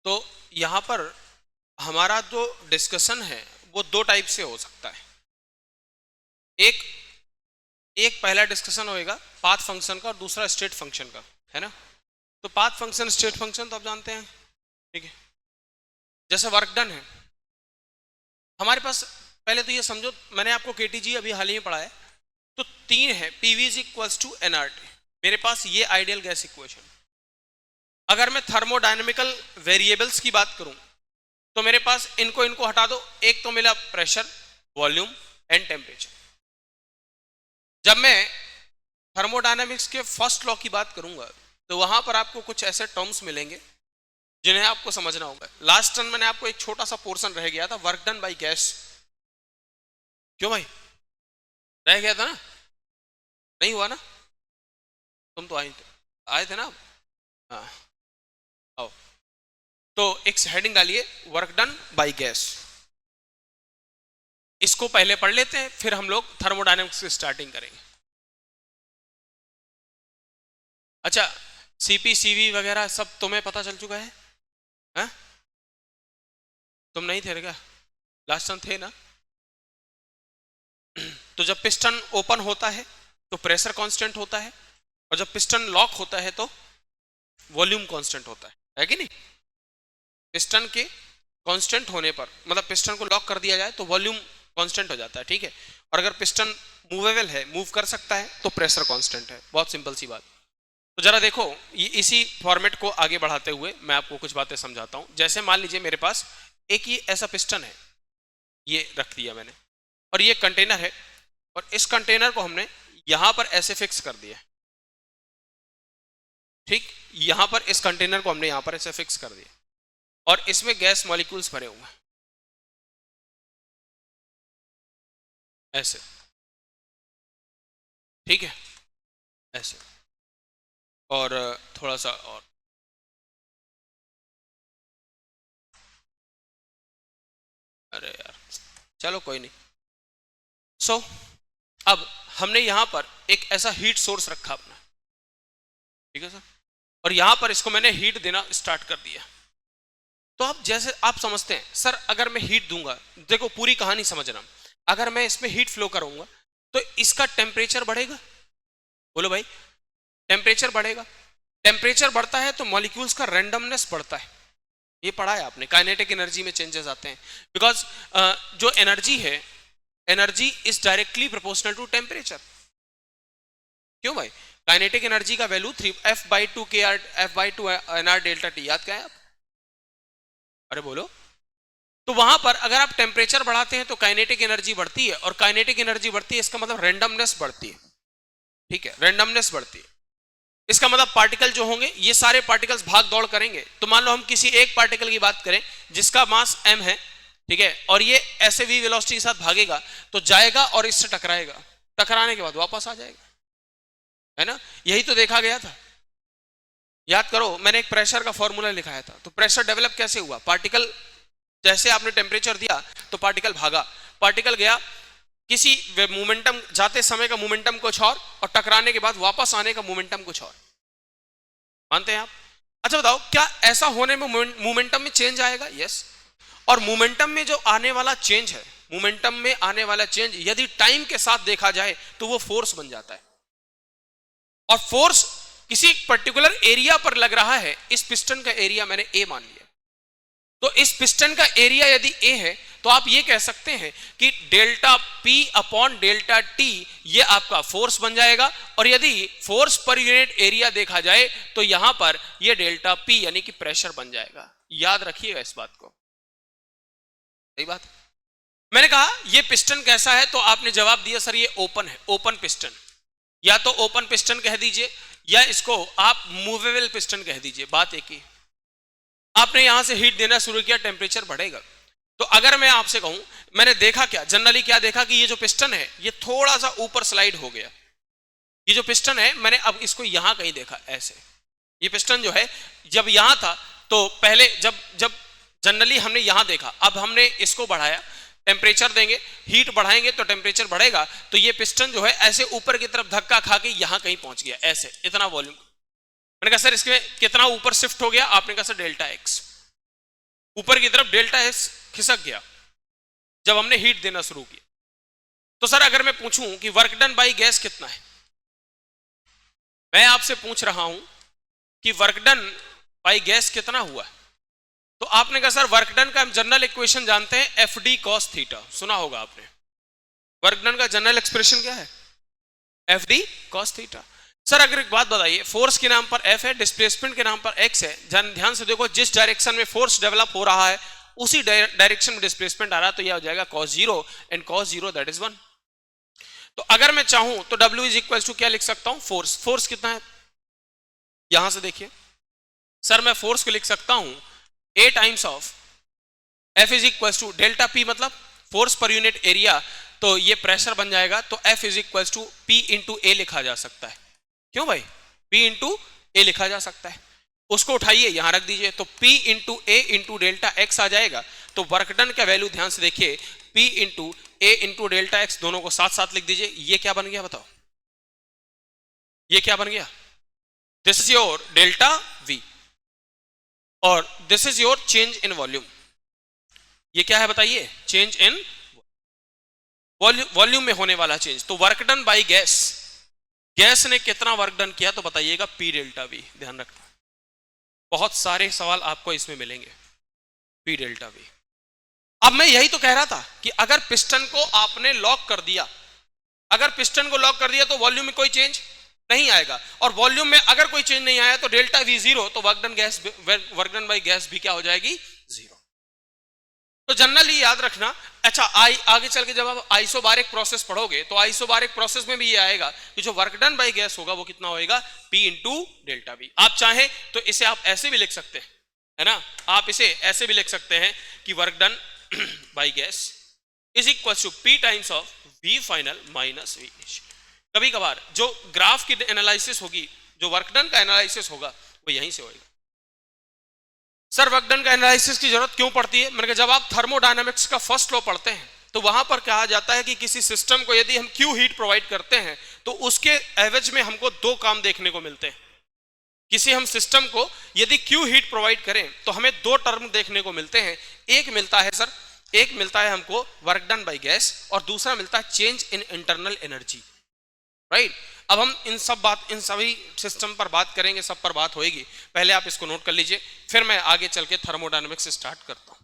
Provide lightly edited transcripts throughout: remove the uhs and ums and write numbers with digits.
तो यहाँ पर हमारा जो डिस्कशन है वो दो टाइप से हो सकता है। एक पहला डिस्कशन होएगा पाथ फंक्शन का और दूसरा स्टेट फंक्शन का, है ना। तो पाथ फंक्शन स्टेट फंक्शन तो आप जानते हैं, ठीक है। जैसे वर्क डन है हमारे पास, पहले तो ये समझो मैंने आपको केटीजी अभी हाल ही में पढ़ाया, तो तीन है, PV is equals to NRT. मेरे पास ये आइडियल गैस इक्वेशन। अगर मैं थर्मोडायनेमिकल वेरिएबल्स की बात करूं तो मेरे पास इनको हटा दो, एक तो मिला प्रेशर, वॉल्यूम एंड टेम्परेचर। जब मैं थर्मोडायनेमिक्स के फर्स्ट लॉ की बात करूंगा तो वहां पर आपको कुछ ऐसे टर्म्स मिलेंगे जिन्हें आपको समझना होगा। लास्ट टर्म मैंने आपको एक छोटा सा पोर्शन रह गया था, वर्क डन बाय गैस। क्यों भाई रह गया था ना, नहीं हुआ ना, तुम तो आए थे ना। हाँ आओ, तो एक हेडिंग डालिए वर्क डन बाय गैस। इसको पहले पढ़ लेते हैं, फिर हम लोग थर्मोडायनेमिक्स से स्टार्टिंग करेंगे। अच्छा, सीपी सीवी वगैरह सब तुम्हें पता चल चुका है, हैं? तुम नहीं थे क्या लास्ट टाइम, थे ना। तो जब पिस्टन ओपन होता है तो प्रेशर कांस्टेंट होता है, और जब पिस्टन लॉक होता है तो वॉल्यूम कांस्टेंट होता है कि नहीं। पिस्टन के कांस्टेंट होने पर, मतलब पिस्टन को लॉक कर दिया जाए तो वॉल्यूम कांस्टेंट हो जाता है, ठीक है। और अगर पिस्टन मूवेबल है, मूव कर सकता है, तो प्रेशर कांस्टेंट है। बहुत सिंपल सी बात। तो जरा देखो, ये इसी फॉर्मेट को आगे बढ़ाते हुए मैं आपको कुछ बातें समझाता हूं। जैसे मान लीजिए मेरे पास एक ये ऐसा पिस्टन है, ये रख दिया मैंने, और ये कंटेनर है, और इस कंटेनर को हमने यहां पर ऐसे फिक्स कर दिया, ठीक। यहां पर इस कंटेनर को हमने यहां पर ऐसे फिक्स कर दिया, और इसमें गैस मॉलिक्यूल्स भरे हुए हैं ऐसे, ठीक है, ऐसे। और थोड़ा सा और, अरे यार चलो कोई नहीं। सो अब हमने यहां पर एक ऐसा हीट सोर्स रखा अपना, ठीक है सर, और यहां पर इसको मैंने हीट देना स्टार्ट कर दिया। तो अब जैसे आप समझते हैं सर, अगर मैं हीट दूंगा, देखो पूरी कहानी समझना, अगर मैं इसमें हीट फ्लो करूंगा तो इसका टेम्परेचर बढ़ेगा, बोलो भाई, टेम्परेचर बढ़ेगा। टेम्परेचर बढ़ता है तो मॉलिक्यूल्स का रैंडमनेस बढ़ता है, ये पढ़ा है आपने, काइनेटिक एनर्जी में चेंजेस आते हैं। बिकॉज जो एनर्जी है, energy is directly proportional to temperature. क्यों भाई, काइनेटिक एनर्जी का value 3f/2 kr f/2 nr delta T, याद क्या है आप, अरे बोलो। तो वहां पर अगर आप टेम्परेचर बढ़ाते हैं तो काइनेटिक एनर्जी बढ़ती है, और काइनेटिक एनर्जी बढ़ती है इसका मतलब रैंडमनेस बढ़ती है, ठीक है, रैंडमनेस बढ़ती है। इसका मतलब पार्टिकल जो होंगे ये सारे पार्टिकल्स भाग दौड़ करेंगे। तो मान लो हम किसी एक पार्टिकल की बात करें जिसका मास m है, ठीक है, और ये ऐसे v वेलोसिटी के साथ भागेगा, तो जाएगा और इससे टकराएगा, टकराने के बाद वापस आ जाएगा, है ना। यही तो देखा गया था, याद करो, मैंने एक प्रेशर का फॉर्मूला लिखाया था। तो प्रेशर डेवलप कैसे हुआ, पार्टिकल जैसे आपने टेम्परेचर दिया तो पार्टिकल भागा, पार्टिकल गया, किसी मोमेंटम, जाते समय का मोमेंटम कुछ और टकराने के बाद वापस आने का मोमेंटम कुछ और, मानते हैं आप। अच्छा बताओ, क्या ऐसा होने में मोमेंटम में चेंज आएगा, यस। और मोमेंटम में जो आने वाला चेंज है, मोमेंटम में आने वाला चेंज यदि टाइम के साथ देखा जाए तो वो फोर्स बन जाता है, और फोर्स किसी पर्टिकुलर एरिया पर लग रहा है। इस पिस्टन का एरिया मैंने ए मान लिया, तो इस पिस्टन का एरिया यदि ए है तो आप ये कह सकते हैं कि delta P upon delta T ये आपका फोर्स बन जाएगा। और यदि फोर्स पर यूनिट एरिया देखा जाए तो यहां पर ये डेल्टा पी यानी कि प्रेशर बन जाएगा। याद रखिएगा इस बात को, सही बात। मैंने कहा ये पिस्टन कैसा है, तो आपने जवाब दिया सर ये ओपन है, ओपन पिस्टन। या तो ओपन पिस्टन कह दीजिए या इसको आप मूवेबल पिस्टन कह दीजिए, बात एक ही। आपने यहां से हीट देना शुरू किया, टेम्परेचर बढ़ेगा। तो अगर मैं आपसे कहूं, मैंने देखा क्या, जनरली क्या देखा कि ये जो पिस्टन है ये थोड़ा सा ऊपर स्लाइड हो गया। ये जो पिस्टन है मैंने अब इसको यहां कहीं देखा ऐसे, ये पिस्टन जो है जब यहां था तो पहले जब जब जनरली हमने यहां देखा, अब हमने इसको बढ़ाया, टेम्परेचर देंगे, हीट बढ़ाएंगे तो टेम्परेचर बढ़ेगा, तो ये पिस्टन जो है ऐसे ऊपर की तरफ धक्का खा के यहां कहीं पहुंच गया, ऐसे इतना वॉल्यूम। मैंने कहा सर इसमें कितना ऊपर शिफ्ट हो गया, आपने कहा सर डेल्टा एक्स। ऊपर की तरफ डेल्टा एस खिसक गया जब हमने हीट देना शुरू किया। तो सर अगर मैं पूछूं कि वर्क डन बाई गैस कितना है, मैं आपसे पूछ रहा हूं कि वर्क डन बाई गैस कितना हुआ, तो आपने कहा सर वर्क डन का हम जनरल इक्वेशन जानते हैं एफ डी कॉस थीटा, सुना होगा आपने। वर्क डन का जनरल एक्सप्रेशन क्या है, F D cos theta. Sir अगर एक बात बताइए, फोर्स के नाम पर एफ है, डिस्प्लेसमेंट के नाम पर एक्स है, ध्यान से देखो जिस डायरेक्शन में फोर्स डेवलप हो रहा है उसी डायरेक्शन में डिस्प्लेसमेंट आ रहा है, तो यह हो जाएगा cos zero, and cos zero that is 1। तो अगर मैं चाहूं तो W इज इक्वल टू क्या लिख सकता हूं, फोर्स। फोर्स कितना है, यहां से देखिए सर मैं फोर्स को लिख सकता हूं A times of F is equal to delta P, मतलब फोर्स पर यूनिट एरिया, तो ये प्रेशर बन जाएगा, तो F is equal to P into A लिखा जा सकता है। क्यों भाई, P इंटू ए लिखा जा सकता है, उसको उठाइए यहां रख दीजिए, तो P इंटू ए इंटू डेल्टा एक्स आ जाएगा। तो वर्क डन का वैल्यू ध्यान से देखिए, P इंटू ए इंटू डेल्टा एक्स, दोनों को साथ साथ लिख दीजिए। ये क्या बन गया बताओ, ये क्या बन गया, this is your delta V और this is your change in volume. ये क्या है बताइए, चेंज इन वॉल्यूम में होने वाला चेंज। तो work done by gas, gas ने कितना वर्क डन किया तो बताइएगा P डेल्टा V। ध्यान रखना, बहुत सारे सवाल आपको इसमें मिलेंगे, P डेल्टा V। अब मैं यही तो कह रहा था कि अगर पिस्टन को आपने लॉक कर दिया, अगर पिस्टन को लॉक कर दिया तो वॉल्यूम में कोई चेंज नहीं आएगा, और वॉल्यूम में अगर कोई चेंज नहीं आया तो डेल्टा V जीरो, तो वर्क डन बाई गैस भी क्या हो जाएगी, जीरो। तो जनरली याद रखना। अच्छा आगे चल के जब आप आइसोबारिक प्रोसेस पढ़ोगे तो आइसोबारिक प्रोसेस में भी ये आएगा कि जो वर्क डन बाई गैस होगा वो कितना होएगा, P इंटू डेल्टा V। आप चाहें तो इसे आप ऐसे भी लिख सकते हैं, है ना, आप इसे ऐसे भी लिख सकते हैं कि work done by gas is equal to P times of V final minus V initial. कभी कभार जो ग्राफ की एनालिसिस होगी, जो वर्क डन का एनालिसिस होगा वो यहीं से होगा। सर वर्क डन का एनालिसिस की जरूरत क्यों पड़ती है, मैंने कहा जब आप थर्मोडायनामिक्स का फर्स्ट लॉ पढ़ते हैं तो वहां पर कहा जाता है कि किसी सिस्टम को यदि हम क्यू हीट प्रोवाइड करते हैं तो उसके एवरेज में हमको दो काम देखने को मिलते हैं। किसी हम सिस्टम को यदि क्यू हीट प्रोवाइड करें तो हमें दो टर्म देखने को मिलते हैं। एक मिलता है सर, एक मिलता है हमको वर्क डन बाई गैस और दूसरा मिलता है change in internal energy, right. अब हम इन सभी सिस्टम पर बात करेंगे, सब पर बात होगी। पहले आप इसको नोट कर लीजिए, फिर मैं आगे चल के थर्मोडायनामिक्स स्टार्ट करता हूं।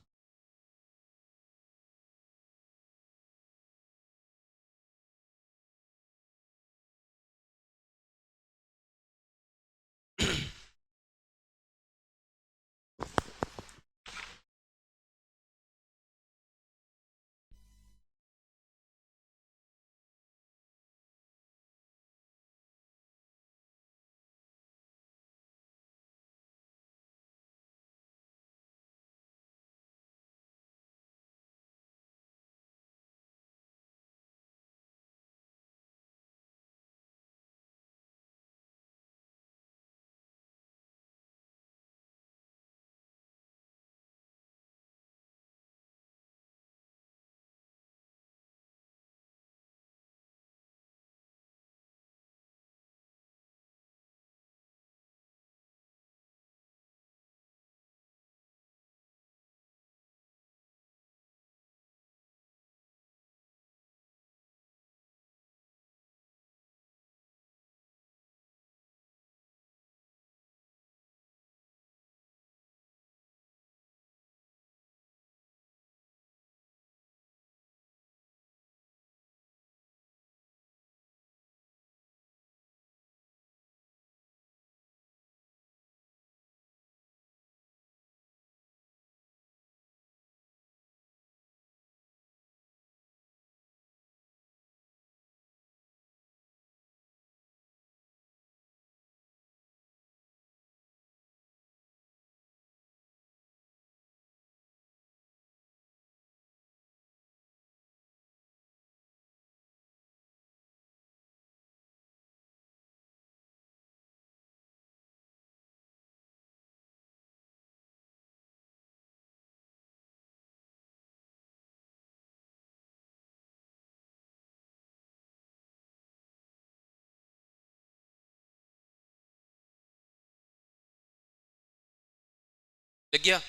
लग गया।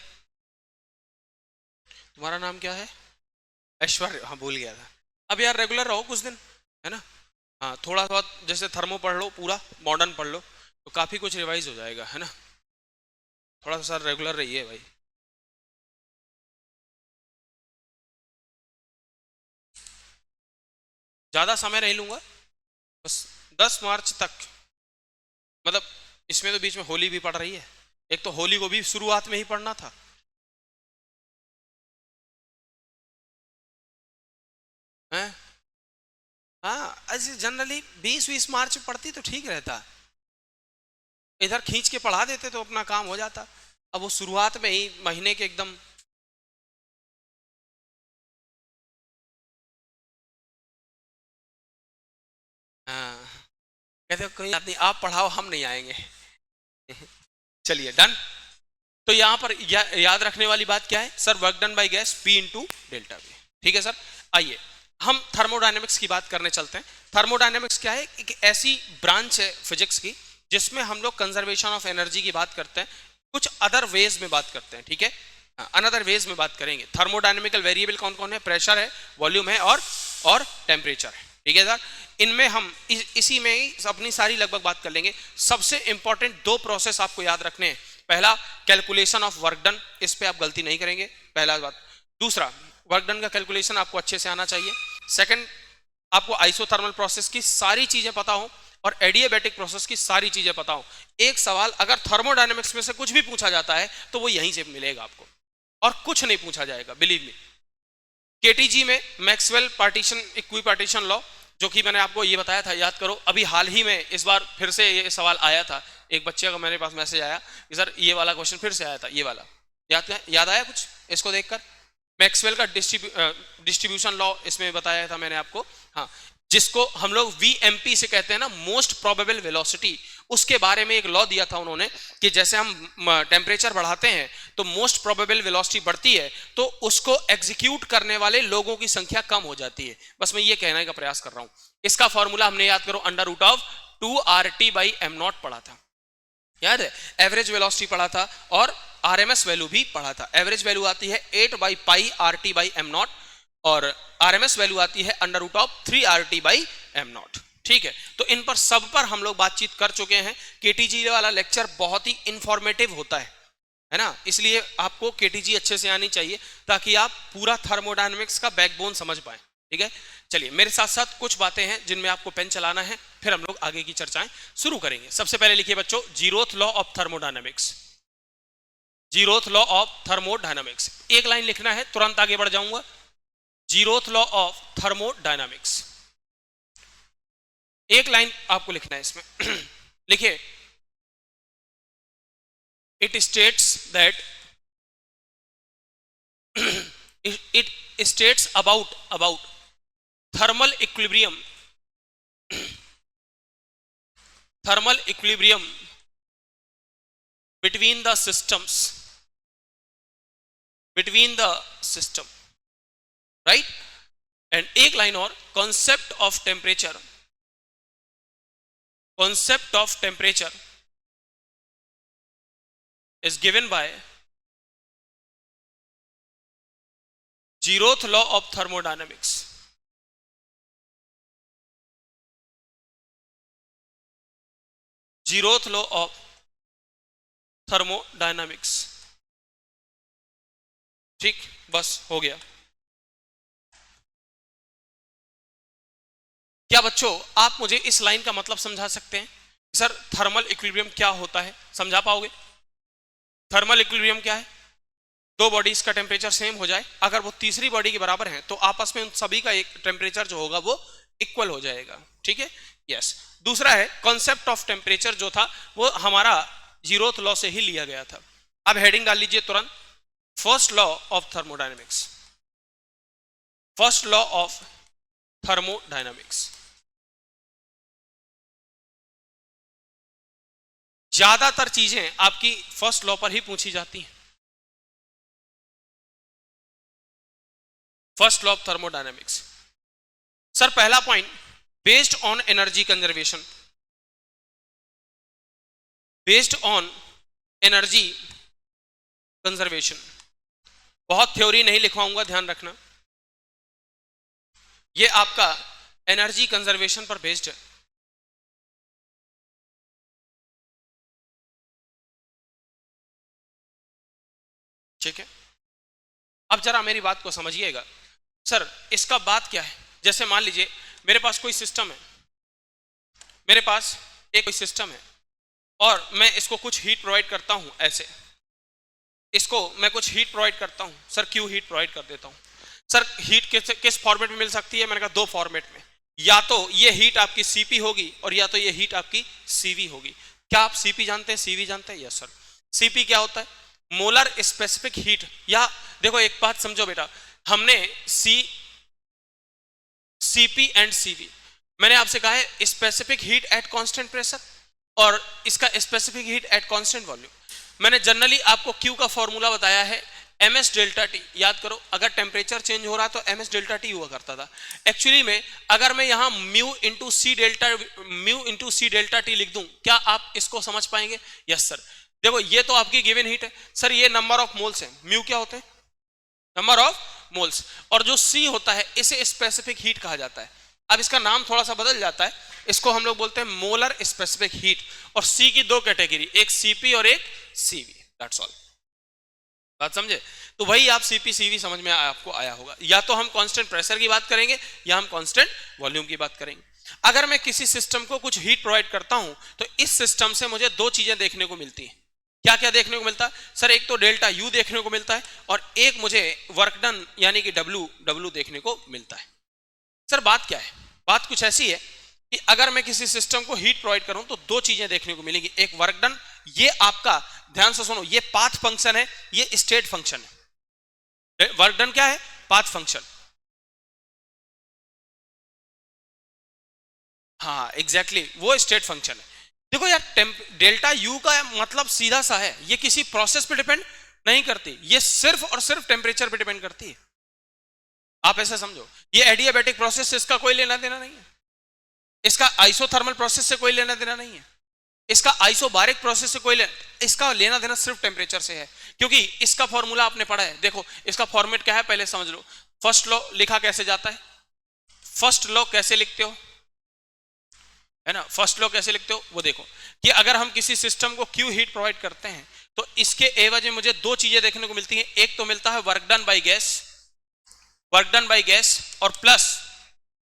तुम्हारा नाम क्या है? ऐश्वर्य, हाँ भूल गया था। अब यार रेगुलर रहो कुछ दिन, है ना। हाँ थोड़ा बहुत जैसे थर्मो पढ़ लो, पूरा मॉडर्न पढ़ लो, तो काफी कुछ रिवाइज हो जाएगा, है ना। थोड़ा सा रेगुलर रहिए भाई। ज्यादा समय नहीं लूंगा, बस 10 मार्च तक, मतलब इसमें तो बीच में होली भी पड़ रही है, एक तो होली को भी शुरुआत में ही पढ़ना था। हैं? हाँ ऐसे जनरली 20-20 मार्च में पढ़ती तो ठीक रहता, इधर खींच के पढ़ा देते तो अपना काम हो जाता। अब वो शुरुआत में ही महीने के एकदम। हाँ कहते हो कोई बात नहीं, आप पढ़ाओ हम नहीं आएंगे। चलिए डन। तो यहां पर याद रखने वाली बात क्या है sir? Work done by gas P into delta V। ठीक है सर। आइए हम थर्मोडायनेमिक्स की बात करने चलते हैं। थर्मोडायनेमिक्स क्या है? एक ऐसी ब्रांच है फिजिक्स की जिसमें हम लोग कंजर्वेशन ऑफ एनर्जी की बात करते हैं, कुछ अदर वेज में बात करते हैं। ठीक है, अनदर वेज में बात करेंगे। थर्मोडायनेमिकल वेरिएबल कौन कौन है? प्रेशर है, वॉल्यूम है और टेम्परेचर है। ठीक है सर, इनमें हम इसी में ही अपनी सारी लगभग बात कर लेंगे। सबसे इंपॉर्टेंट दो प्रोसेस आपको याद रखने हैं। पहला कैलकुलेशन ऑफ वर्क डन, इस पे आप गलती नहीं करेंगे, पहला बात। दूसरा, वर्क डन का कैलकुलेशन आपको अच्छे से आना चाहिए। सेकंड, आपको आइसोथर्मल प्रोसेस की सारी चीजें पता हो और एडियाबैटिक प्रोसेस की सारी चीजें पता हो। एक सवाल अगर थर्मोडायनेमिक्स में से कुछ भी पूछा जाता है तो वो यहीं से मिलेगा आपको, और कुछ नहीं पूछा जाएगा, बिलीव मी। केटीजी में मैक्सवेल पार्टीशन इक्विपार्टीशन लॉ, जो कि मैंने आपको ये बताया था, याद करो। अभी हाल ही में इस बार फिर से ये सवाल आया था, एक बच्चे का मेरे पास मैसेज आया कि सर ये वाला क्वेश्चन फिर से आया था, ये वाला याद आया कुछ इसको देखकर? मैक्सवेल का डिस्ट्रीब्यूशन लॉ इसमें बताया था मैंने आपको। हाँ, जिसको हम लोग वीएमपी से कहते हैं ना, मोस्ट प्रोबेबल वेलोसिटी, उसके बारे में एक लॉ दिया था उन्होंने कि जैसे हम टेम्परेचर बढ़ाते हैं तो मोस्ट प्रोबेबल वेलोसिटी बढ़ती है, तो उसको एग्जीक्यूट करने वाले लोगों की संख्या कम हो जाती है। बस मैं ये कहने का प्रयास कर रहा हूं। इसका फॉर्मूला हमने याद करो, अंडर रूट ऑफ 2RT/m0 पढ़ा था, याद है? एवरेज वेलोसिटी पढ़ा था और आरएमएस वैल्यू भी पढ़ा था। एवरेज वैल्यू आती है 8/πRT/m0 और आरएमएस वैल्यू आती है अंडर रूट ऑफ 3RT/m0। ठीक है, तो इन पर सब पर हम लोग बातचीत कर चुके हैं। केटीजी वाला लेक्चर बहुत ही इंफॉर्मेटिव होता है ना, इसलिए आपको केटीजी अच्छे से आनी चाहिए ताकि आप पूरा थर्मोडायनेमिक्स का बैकबोन समझ पाए। ठीक है, चलिए मेरे साथ साथ कुछ बातें हैं जिनमें आपको पेन चलाना है, फिर हम लोग आगे की चर्चाएं शुरू करेंगे। सबसे पहले लिखिए बच्चों, zeroth law of thermodynamics. Zeroth law of thermodynamics, एक लाइन लिखना है, तुरंत आगे बढ़ जाऊंगा। जीरोथ लॉ ऑफ थर्मोडायनेमिक्स, एक लाइन आपको लिखना है इसमें। लिखिए, it states that it states about thermal equilibrium between the systems, right? And एक लाइन और, concept of temperature is given by zeroth law of thermodynamics. zeroth law of thermodynamics। ठीक, बस हो गया। क्या बच्चों आप मुझे इस लाइन का मतलब समझा सकते हैं? सर थर्मल इक्विलिब्रियम क्या होता है, समझा पाओगे? थर्मल इक्विलिब्रियम क्या है? दो बॉडीज का टेम्परेचर सेम हो जाए, अगर वो तीसरी बॉडी के बराबर है तो आपस में उन सभी का एक टेम्परेचर जो होगा वो इक्वल हो जाएगा। ठीक है, यस। दूसरा है कॉन्सेप्ट ऑफ टेम्परेचर, जो था वो हमारा जीरोथ लॉ से ही लिया गया था। अब हेडिंग डाल लीजिए तुरंत, first law of thermodynamics. First law of thermodynamics. ज्यादातर चीजें आपकी फर्स्ट लॉ पर ही पूछी जाती हैं। First law of thermodynamics. Sir पहला point, based on energy conservation, based on energy conservation, बहुत थ्योरी नहीं लिखवाऊंगा, ध्यान रखना। ये आपका एनर्जी कंजर्वेशन पर बेस्ड है। ठीक है, अब जरा मेरी बात को समझिएगा। सर इसका बात क्या है, जैसे मान लीजिए मेरे पास कोई सिस्टम है, मेरे पास एक कोई सिस्टम है और मैं इसको कुछ हीट प्रोवाइड करता हूं, ऐसे इसको मैं कुछ हीट प्रोवाइड करता हूं। सर क्यों हीट प्रोवाइड कर देता हूं? सर हीट किस फॉर्मेट में मिल सकती है? मैंने कहा दो फॉर्मेट में, या तो ये हीट आपकी सीपी होगी और या तो ये हीट आपकी सीवी होगी। क्या आप सीपी जानते हैं, सीवी जानते हैं? Yes sir. सीपी क्या होता है? Molar specific heat. या देखो एक बात समझो बेटा, हमने सीपी एंड सीवी, मैंने आपसे कहा है specific heat at constant pressure और इसका specific heat at constant volume. मैंने जनरली आपको क्यू का फॉर्मूला बताया है ms डेल्टा टी। याद करो, अगर टेम्परेचर चेंज हो रहा तो ms डेल्टा टी हुआ करता था। एक्चुअली में अगर मैं यहां mu into C delta T लिख दूं, क्या आप इसको समझ पाएंगे? Yes sir. देखो ये तो आपकी गिवन हीट है सर, ये नंबर ऑफ मोल्स है। म्यू क्या होते हैं? Number of moles. और जो सी होता है इसे स्पेसिफिक हीट कहा जाता है। अब इसका नाम थोड़ा सा बदल जाता है, इसको हम लोग बोलते हैं मोलर स्पेसिफिक हीट। और सी की दो कैटेगरी, एक सीपी और एक सीवी। That's all. बात समझे? तो वही आप सीपी सीवी समझ में आपको आया होगा। या तो हम कांस्टेंट प्रेशर की बात करेंगे या हम कांस्टेंट वॉल्यूम की बात करेंगे। अगर मैं किसी सिस्टम को कुछ हीट प्रोवाइड करता हूं तो इस सिस्टम से मुझे दो चीजें देखने को मिलती हैं। क्या क्या देखने को मिलता है? सर एक तो डेल्टा यू देखने को मिलता है और एक मुझे वर्क डन यानी कि डब्ल्यू देखने को मिलता है। सर बात क्या है? बात कुछ ऐसी है कि अगर मैं किसी सिस्टम को हीट प्रोवाइड करूं तो दो चीजें देखने को मिलेंगी, एक वर्क डन, ये आपका ध्यान से सुनो, ये पाथ फंक्शन है, ये स्टेट फंक्शन है। वर्क डन क्या है? Path function. हाँ एग्जैक्टली, वो स्टेट फंक्शन है। देखो यार डेल्टा यू का मतलब सीधा सा है, ये किसी प्रोसेस पे डिपेंड नहीं करती, ये सिर्फ और सिर्फ टेम्परेचर पे डिपेंड करती है। आप ऐसा समझो, ये एडियाबैटिक प्रोसेस से इसका कोई लेना देना नहीं है, इसका आइसोथर्मल प्रोसेस से कोई लेना देना नहीं है, इसका आइसोबारिक प्रोसेस से कोई इसका लेना देना सिर्फ टेम्परेचर से है। क्योंकि इसका फॉर्मूला आपने पढ़ा है। देखो इसका फॉर्मेट क्या है पहले समझ लो। फर्स्ट लॉ लिखा कैसे जाता है? फर्स्ट लॉ कैसे लिखते हो, है ना? फर्स्ट लॉ कैसे लिखते हो वो देखो कि अगर हम किसी सिस्टम को क्यू हीट प्रोवाइड करते हैं तो इसके एवज में मुझे दो चीजें देखने को मिलती हैं। एक तो मिलता है वर्क डन बाय गैस, और प्लस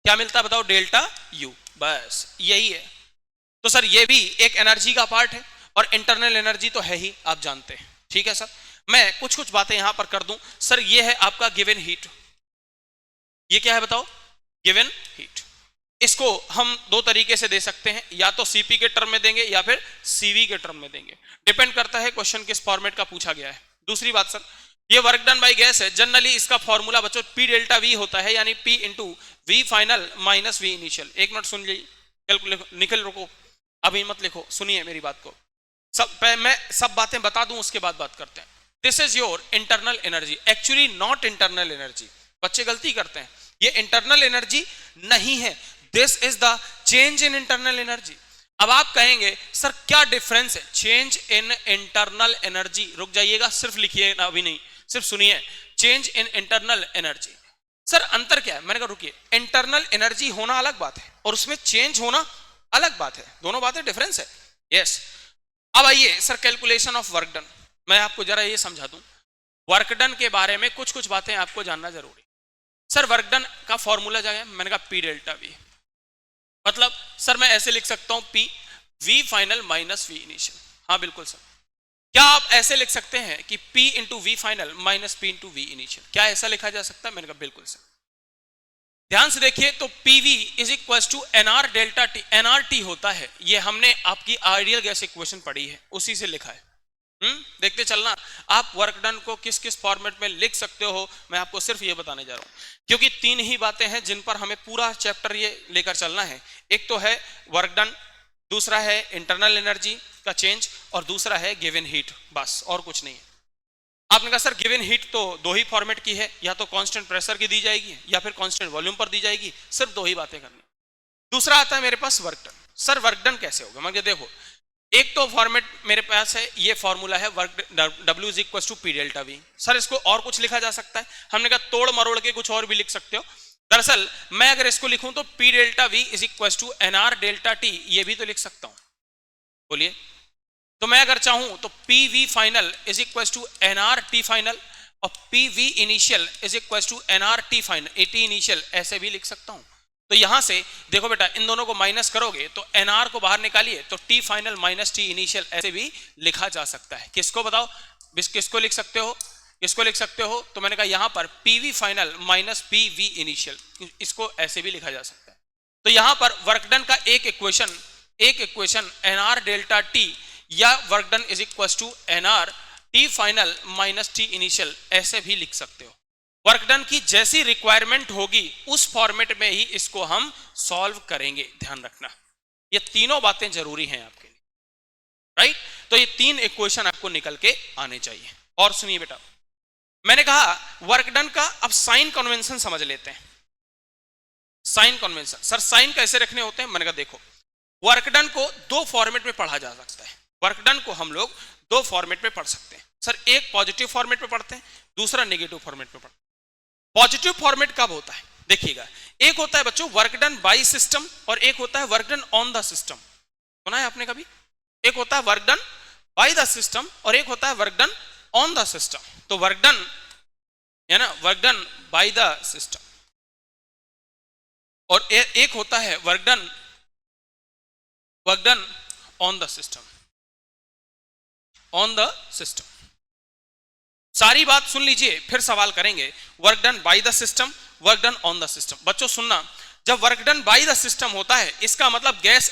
क्या मिलता है बताओ? Delta U. बस यही है। तो सर ये भी एक एनर्जी का पार्ट है और इंटरनल एनर्जी तो है ही, आप जानते हैं। ठीक है सर, मैं कुछ कुछ बातें यहां पर कर दूं। सर ये है आपका गिवन हीट, ये क्या है बताओ? Given heat. इसको हम दो तरीके से दे सकते हैं, या तो सीपी के टर्म में देंगे या फिर सीवी के टर्म में देंगे, डिपेंड करता है क्वेश्चन किस फॉर्मेट का पूछा गया है। दूसरी बात सर, ये वर्क डन बाय गैस है, जनरली इसका फॉर्मूला बच्चों पी डेल्टा वी होता है, यानी P into V final minus V initial. एक मिनट सुन लीजिए, निकल रुको, अभी मत लिखो, सुनिए मेरी बात को। मैं सब बातें बता दूं उसके बाद बात करते हैं। This is your internal energy, actually not internal energy. बच्चे गलती करते हैं, ये इंटरनल एनर्जी नहीं है, this is the change in internal energy. अब आप कहेंगे सर क्या डिफरेंस है? चेंज इन इंटरनल एनर्जी, रुक जाइएगा, सिर्फ लिखिए ना, अभी नहीं, सिर्फ सुनिए। Change in internal energy, sir अंतर क्या है? मैंने कहा रुकिए, इंटरनल एनर्जी होना अलग बात है और उसमें चेंज होना अलग बात है, दोनों बातें डिफरेंस है। यस। अब आइए sir calculation of work done, मैं आपको जरा ये समझा दूं। वर्क डन के बारे में कुछ कुछ बातें आपको जानना जरूरी। सर वर्क डन का फॉर्मूला क्या है? मैंने कहा पी डेल्टा वी, मतलब सर मैं ऐसे लिख सकता हूं P V final minus V initial. हाँ बिल्कुल सर। क्या आप ऐसे लिख सकते हैं कि P into V final minus P into V initial? क्या ऐसा लिखा जा सकता है? मैंने कहा बिल्कुल सर। ध्यान से देखिए, तो PV is equal to NR delta T. NRT होता है, ये हमने आपकी आइडियल गैस इक्वेशन पढ़ी है, उसी से लिखा है। देखते चलना आप वर्क डन को किस किस फॉर्मेट में लिख सकते हो, मैं आपको सिर्फ ये बताने जा रहा हूं, क्योंकि तीन ही बातें हैं जिन पर हमें पूरा चैप्टर ये लेकर चलना है। एक तो है वर्क डन, दूसरा है इंटरनल एनर्जी का चेंज, और दूसरा है गिवन हीट, बस और कुछ नहीं है। आपने कहा सर गिवन हीट तो दो ही फॉर्मेट की है, या तो कांस्टेंट प्रेशर की दी जाएगी या फिर कांस्टेंट वॉल्यूम पर दी जाएगी, सिर्फ दो ही बातें करनी। दूसरा आता है मेरे पास work done. Sir work done कैसे होगा? मैं देखो एक तो फॉर्मेट मेरे पास है, ये फॉर्मूला है work W is equal to P delta V. Sir इसको और कुछ लिखा जा सकता है? हमने कहा तोड़ मरोड़ के कुछ और भी लिख सकते हो। दरअसल मैं अगर इसको लिखूं तो P delta V is equal to NR delta T, ये भी तो लिख सकता हूं, बोलिए। तो मैं अगर चाहूं तो P V final is equal to NR T final और P V initial is equal to NR T final, T initial, ऐसे भी लिख सकता हूं। तो यहां से देखो बेटा, इन दोनों को माइनस करोगे तो NR को बाहर निकालिए तो T final minus T initial ऐसे भी लिखा जा सकता है। किसको बताओ, किसको लिख सकते हो, किसको लिख सकते हो? तो मैंने कहा यहां पर PV final minus PV initial, इसको ऐसे भी लिखा जा सकता है। तो यहां पर वर्क डन का एक इक्वेशन NR डेल्टा टी या work done is equal to NR T final minus T initial ऐसे भी लिख सकते हो। वर्क डन की जैसी रिक्वायरमेंट होगी उस फॉर्मेट में ही इसको हम सॉल्व करेंगे, ध्यान रखना। ये तीनों बातें जरूरी हैं आपके लिए, राइट? तो ये तीन इक्वेशन आपको निकल के आने चाहिए। और सुनिए बेटा, मैंने कहा वर्क डन का अब साइन कन्वेंशन समझ लेते हैं। साइन कन्वेंशन, सर साइन कैसे रखने होते हैं? मैंने कहा देखो, वर्क डन को दो फॉर्मेट में पढ़ा जा सकता है। वर्क डन को हम लोग दो फॉर्मेट में पढ़ सकते हैं। सर एक पॉजिटिव फॉर्मेट में पढ़ते हैं, दूसरा नेगेटिव फॉर्मेट में पढ़ते हैं। पॉजिटिव फॉर्मेट कब होता है? देखिएगा, एक होता है बच्चों वर्क डन बाय सिस्टम और एक होता है work done on the system. सुना है आपने कभी? एक होता है work done by the system और एक होता है work done on the system. तो वर्क डन है ना, work done by the system, और एक होता है work done on the system, on the system. सारी बात सुन लीजिए, फिर सवाल करेंगे। Work done by the system, work done on the system. बच्चों सुनना, जब work done by the system होता है इसका मतलब गैस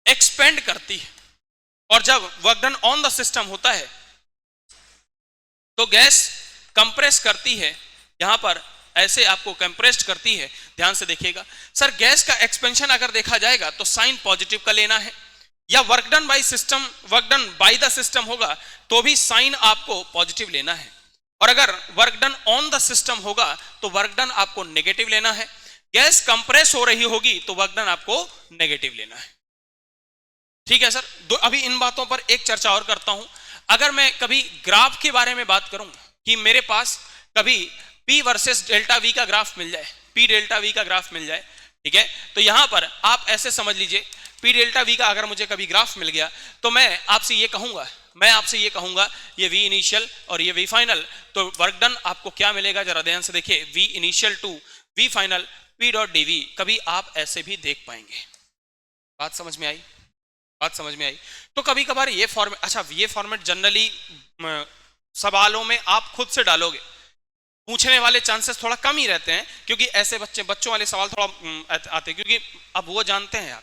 एक्सपेंड करती है, और जब work done on the system होता है तो गैस कंप्रेस करती है। यहां पर ऐसे आपको कंप्रेस्ड करती है, ध्यान से देखिएगा। सर गैस का एक्सपेंशन अगर देखा जाएगा तो साइन पॉजिटिव का लेना है, या work done by system, work done by the system होगा तो भी साइन आपको पॉजिटिव लेना है, और अगर work done on the system होगा तो वर्क डन आपको नेगेटिव लेना है। गैस कंप्रेस हो रही होगी तो वर्क डन आपको नेगेटिव लेना है। ठीक है सर, अभी इन बातों पर एक चर्चा और करता हूं। अगर मैं कभी ग्राफ के बारे में बात करूं कि मेरे पास कभी P वर्सेस डेल्टा V का ग्राफ मिल जाए, P डेल्टा V का ग्राफ मिल जाए, ठीक है, तो यहां पर आप ऐसे समझ लीजिए, P डेल्टा V का अगर मुझे कभी ग्राफ मिल गया तो मैं आपसे ये कहूंगा, ये V इनिशियल और ये V फाइनल, तो वर्क डन आपको क्या मिलेगा? जरा ध्यान से देखिए, V initial to V final P dot dV। कभी आप ऐसे भी देख पाएंगे। बात समझ में आई? बात समझ में आई? तो कभी कभार ये फॉर्मेट, अच्छा ये फॉर्मेट जनरली सवालों में आप खुद से डालोगे, पूछने वाले चांसेस थोड़ा कम ही रहते हैं, क्योंकि ऐसे बच्चों वाले सवाल थोड़ा आते हैं, क्योंकि अब वो जानते हैं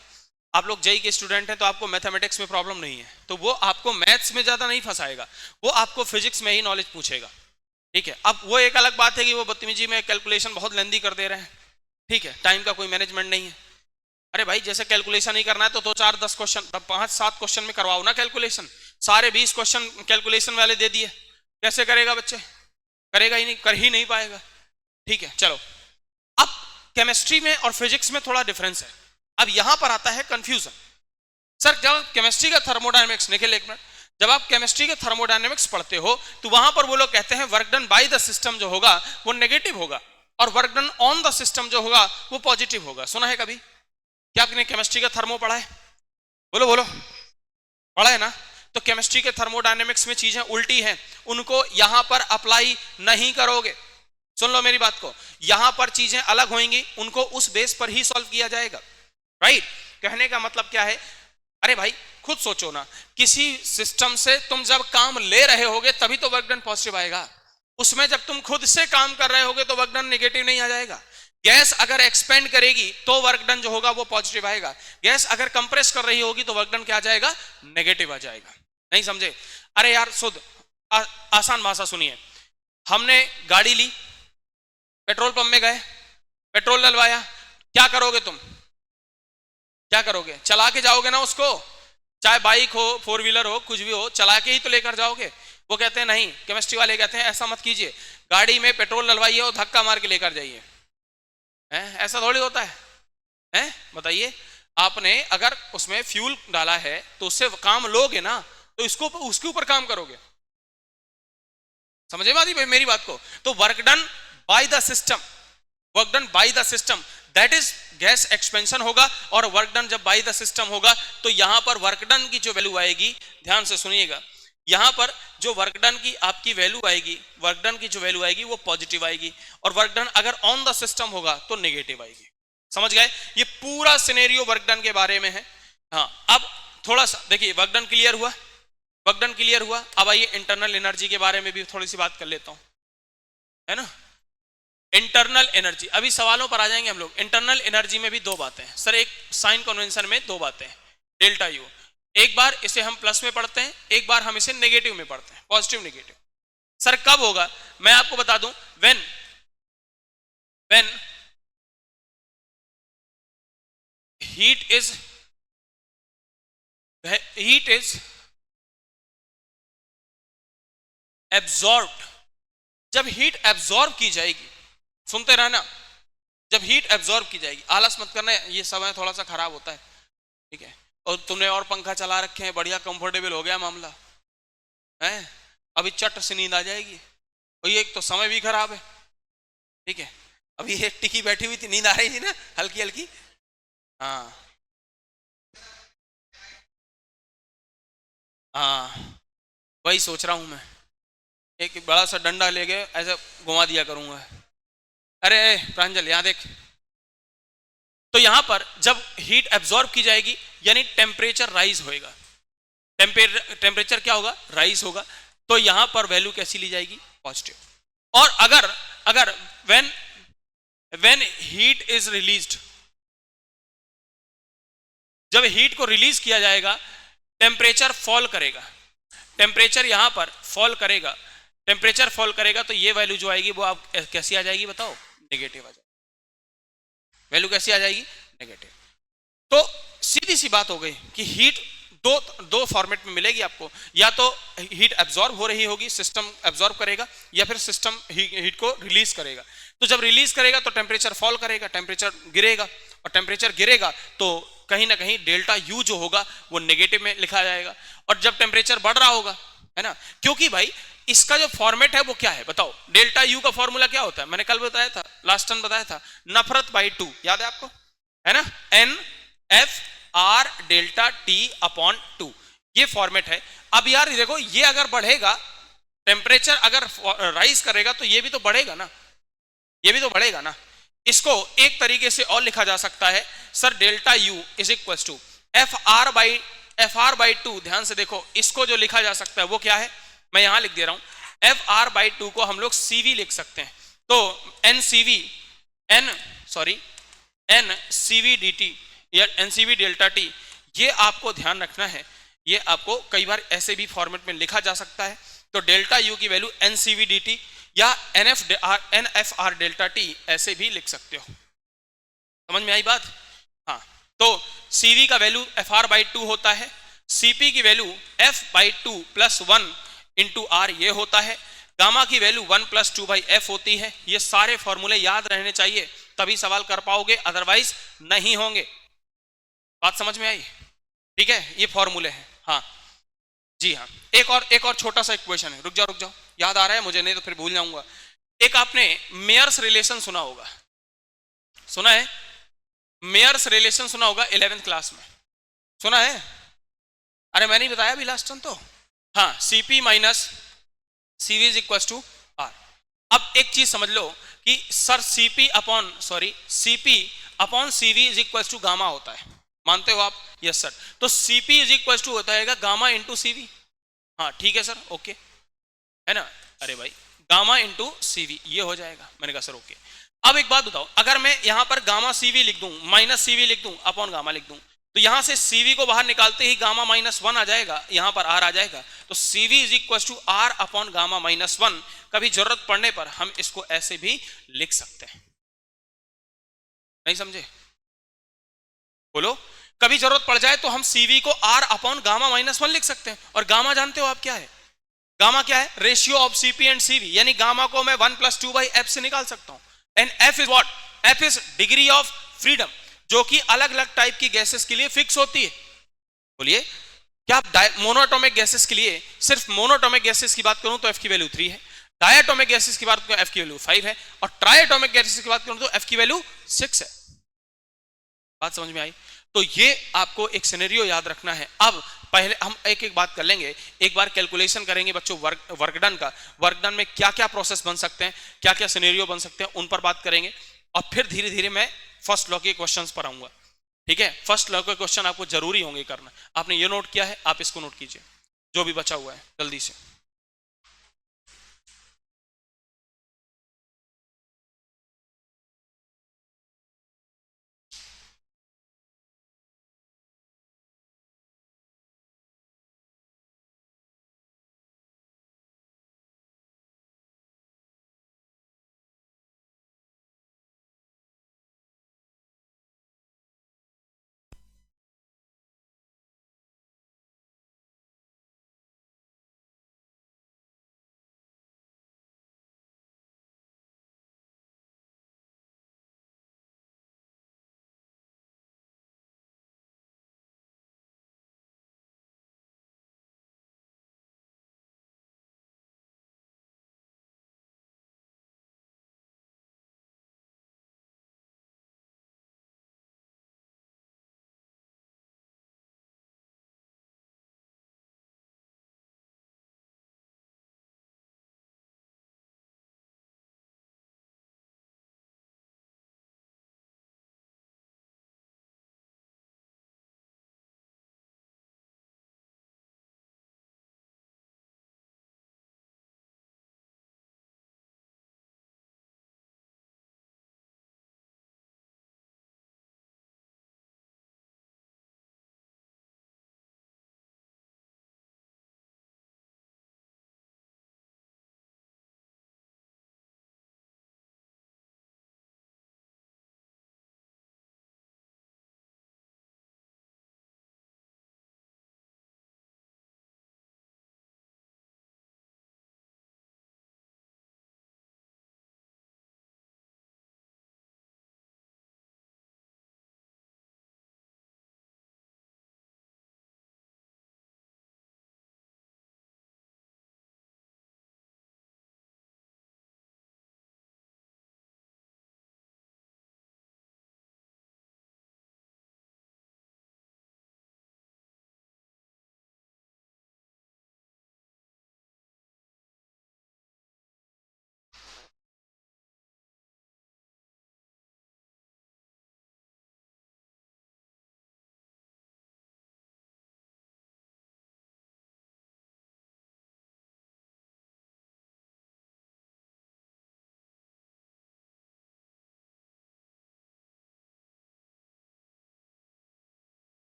आप लोग जेई के स्टूडेंट हैं तो आपको मैथमेटिक्स में प्रॉब्लम नहीं है, तो वो आपको मैथ्स में ज्यादा नहीं फंसाएगा, वो आपको फिजिक्स में ही नॉलेज पूछेगा। ठीक है, अब वो एक अलग बात है कि वो बदतमीजी में कैलकुलेशन बहुत लेंदी कर दे रहे हैं, ठीक है, टाइम का कोई मैनेजमेंट नहीं है। अरे भाई जैसे कैलकुलेशन ही करना है तो 2 4 10 क्वेश्चन, 5 7 क्वेश्चन में करवाओ ना कैलकुलेशन। सारे 20 क्वेश्चन कैलकुलेशन वाले दे दिए, कैसे करेगा बच्चे? करेगा ही नहीं, कर ही नहीं पाएगा। ठीक है, चलो अब केमिस्ट्री में और फिजिक्स में थोड़ा डिफरेंस है। अब यहां पर आता है कंफ्यूजन। सर जब केमिस्ट्री का थर्मोडायनेमिक्स, निकल एक मिनट, जब आप केमिस्ट्री के थर्मोडायनेमिक्स पढ़ते हो तो वहां पर वो लोग कहते हैं work done by the system जो होगा वो नेगेटिव होगा और work done on the system जो होगा वो पॉजिटिव होगा। सुना है कभी? क्या आपने केमिस्ट्री का थर्मो पढ़ा है? बोलो बोलो, पढ़ा है ना? तो केमिस्ट्री के थर्मोडायनेमिक्स में चीजें उल्टी हैं, उनको यहां पर अप्लाई नहीं करोगे। सुन लो मेरी बात को, यहां पर चीजें अलग होंगी, उनको उस बेस पर ही सॉल्व किया जाएगा। राइट? कहने का मतलब क्या है? अरे भाई खुद सोचो ना, किसी सिस्टम से तुम जब काम ले रहे होगे तभी तो वर्क डन पॉजिटिव आएगा, उसमें जब तुम खुद से काम कर रहे होगे तो वर्क डन नेगेटिव नहीं आ जाएगा। गैस अगर एक्सपेंड करेगी तो वर्क डन जो होगा वो पॉजिटिव आएगा, गैस अगर कंप्रेस कर रही होगी तो वर्क डन क्या आ जाएगा? नेगेटिव आ जाएगा। नहीं समझे? अरे यार शुद्ध आसान भाषा सुनिए, हमने गाड़ी ली, पेट्रोल पंप में गए, पेट्रोल डलवाया, क्या करोगे तुम? क्या करोगे? चला के जाओगे ना उसको, चाहे बाइक हो, 4 व्हीलर हो, कुछ भी हो, चला के ही तो लेकर जाओगे। वो कहते हैं नहीं, केमिस्ट्री वाले कहते हैं ऐसा मत कीजिए, गाड़ी में पेट्रोल डलवाइए और धक्का मार के लेकर जाइए। ऐसा थोड़ी होता है, बताइए? आपने अगर उसमें फ्यूल डाला है तो उससे काम लोगे ना, तो इसको उसके ऊपर काम करोगे। समझे भाई मेरी बात को? तो work done by the system, work done by the system that is gas expansion होगा। और वर्क डन जब बाय द सिस्टम होगा तो यहां पर वर्क डन की जो वैल्यू आएगी, ध्यान से सुनिएगा, यहां पर जो वर्क डन की आपकी वैल्यू आएगी, वर्क डन की जो वैल्यू आएगी वो पॉजिटिव आएगी, और वर्क डन अगर ऑन द सिस्टम होगा तो नेगेटिव आएगी। समझ गए? ये पूरा सिनेरियो वर्क डन के बारे में है। हाँ, अब थोड़ा सा देखिए, वर्क डन क्लियर हुआ, वर्क डन क्लियर हुआ। अब आइए इंटरनल एनर्जी के बारे में भी थोड़ी सी बात कर लेता हूं, है ना। इंटरनल एनर्जी, अभी सवालों पर आ जाएंगे हम लोग। इंटरनल एनर्जी में भी दो बातें हैं सर, एक साइन कन्वेंशन में दो बातें हैं, डेल्टा यू। एक बार इसे हम प्लस में पढ़ते हैं, एक बार हम इसे नेगेटिव में पढ़ते हैं, पॉजिटिव नेगेटिव। सर कब होगा? मैं आपको बता दूं, व्हेन heat is absorbed, जब हीट एब्जॉर्ब की जाएगी, सुनते रहना, जब हीट एब्जॉर्ब की जाएगी, आलस मत करना, ये समय थोड़ा सा खराब होता है, ठीक है। और तुमने और पंखा चला रखे हैं, बढ़िया कंफर्टेबल हो गया मामला है, अभी चट से नींद आ जाएगी। और ये एक तो समय भी खराब है, ठीक है। अभी एक टिकी बैठी हुई थी, नींद आ रही थी ना हल्की हल्की। हाँ हाँ, वही सोच रहा हूं मैं, एक बड़ा सा डंडा लेके ऐसे घुमा दिया करूंगा। अरे प्रांजल यहाँ देख, तो यहां पर जब हीट एब्जॉर्ब की जाएगी यानी टेम्परेचर राइज होएगा, टेम्परेचर क्या होगा? राइज होगा। तो यहां पर वैल्यू कैसी ली जाएगी? पॉजिटिव। और अगर व्हेन हीट इज रिलीज्ड, जब हीट को रिलीज किया जाएगा टेम्परेचर फॉल करेगा, टेम्परेचर यहां पर फॉल करेगा, टेम्परेचर फॉल करेगा तो ये वैल्यू जो आएगी वो आप कैसी आ जाएगी बताओ? नेगेटिव आ जाएगी। वैल्यू कैसी आ जाएगी? नेगेटिव। तो सीधी सी बात हो गई कि हीट दो फॉर्मेट में मिलेगी आपको, या तो हीट एब्जॉर्ब हो रही होगी, सिस्टम एब्जॉर्ब करेगा, या फिर सिस्टम हीट को रिलीज करेगा। तो जब रिलीज करेगा तो टेम्परेचर फॉल करेगा, टेम्परेचर गिरेगा, और टेम्परेचर गिरेगा तो कहीं ना कहीं डेल्टा यू जो होगा वो नेगेटिव में लिखा जाएगा। और जब टेम्परेचर बढ़ रहा होगा, है ना, क्योंकि भाई इसका जो फॉर्मेट है वो क्या है बताओ? डेल्टा यू का फॉर्मूला क्या होता है? मैंने कल बताया था, लास्ट टाइम बताया था, नफरत बाई 2, याद है आपको? है ना, N F R delta T upon 2, ये फॉर्मेट है। अब यार देखो, ये अगर बढ़ेगा, टेम्परेचर अगर राइज करेगा तो ये भी तो बढ़ेगा ना, ये भी तो बढ़ेगा ना। इसको एक तरीके से और लिखा जा सकता है sir, delta U is equal to F R by 2। ध्यान से देखो, इसको जो लिखा जा सकता है वो क्या है? मैं यहां लिख दे रहा हूं, एफ आर बाई 2 को हम लोग सीवी लिख सकते हैं। तो एन सीवी डी टी या एन सीवी डेल्टा टी, ये आपको ध्यान रखना है, ये आपको कई बार ऐसे भी फॉर्मेट में लिखा जा सकता है। तो डेल्टा यू की value N CV D T या N F R delta T ऐसे भी लिख सकते हो। समझ में आई बात? हाँ, तो सीवी का वैल्यू एफ आर बाई 2 होता है, सीपी की value F by 2 plus 1 into R ये होता है, गामा की वैल्यू 1 प्लस 2 बाई एफ होती है। ये सारे फॉर्मूले याद रहने चाहिए, तभी सवाल कर पाओगे, अदरवाइज नहीं होंगे। बात समझ में आई? ठीक है, ये फॉर्मूले हैं। हाँ जी हाँ, एक और छोटा सा इक्वेशन है, रुक जाओ, याद आ रहा है मुझे, नहीं तो फिर भूल जाऊंगा। एक आपने मेयर्स रिलेशन सुना होगा, सुना है? मेयर्स रिलेशन सुना होगा 11th क्लास में, सुना है? अरे मैंने बताया अभी लास्ट टाइम तो। हाँ, CP minus CV is equal to R. अब एक चीज समझ लो कि sir CP upon CV is equal to gamma होता है, मानते हो आप? Yes sir. तो सीपी इज इक्वल टू होता है गामा इंटू सीवी। हाँ ठीक है सर, ओके, है ना। अरे भाई, गामा इंटू सीवी ये हो जाएगा। मैंने कहा सर ओके। अब एक बात बताओ, अगर मैं यहां पर गामा सीवी लिख दूं, माइनस सीवी लिख दूं, अपॉन गामा लिख दूं, तो यहां से सीवी को बाहर निकालते ही गामा -1 आ जाएगा, यहां पर आर आ जाएगा। तो CV is equal to R upon gamma -1। कभी जरूरत पड़ने पर हम इसको ऐसे भी लिख सकते हैं। नहीं समझे? बोलो, कभी जरूरत पड़ जाए तो हम सीवी को आर अपॉन गामा -1 लिख सकते हैं। और गामा जानते हो आप क्या है? गामा क्या है? Ratio of CP and CV, यानी गामा को मैं 1 + 2/f से निकाल सकता हूं। And F is what? F is degree of freedom. जो कि अलग अलग टाइप की गैसेस के लिए फिक्स होती है। बोलिए, क्या आप मोनोएटॉमिक गैसेस के लिए, सिर्फ मोनोएटॉमिक गैसेस की बात करूं तो एफ की वैल्यू 3 है, डायटोमिक गैसेस की बात करूं एफ की वैल्यू 5 है, और ट्राइएटॉमिक गैसेस की बात करूं तो एफ की वैल्यू 6 है। बात समझ में आई? तो ये आपको एक सिनेरियो याद रखना है। अब पहले हम एक एक बात कर लेंगे, एक बार कैलकुलेशन करेंगे बच्चों वर्क डन का, वर्क डन में क्या क्या प्रोसेस बन सकते हैं, क्या क्या सिनेरियो बन सकते हैं, उन पर बात करेंगे, और फिर धीरे धीरे मैं फर्स्ट लॉ के क्वेश्चंस पर आऊंगा। ठीक है, फर्स्ट लॉ के क्वेश्चन आपको जरूरी होंगे करना। आपने ये नोट किया है, आप इसको नोट कीजिए, जो भी बचा हुआ है जल्दी से।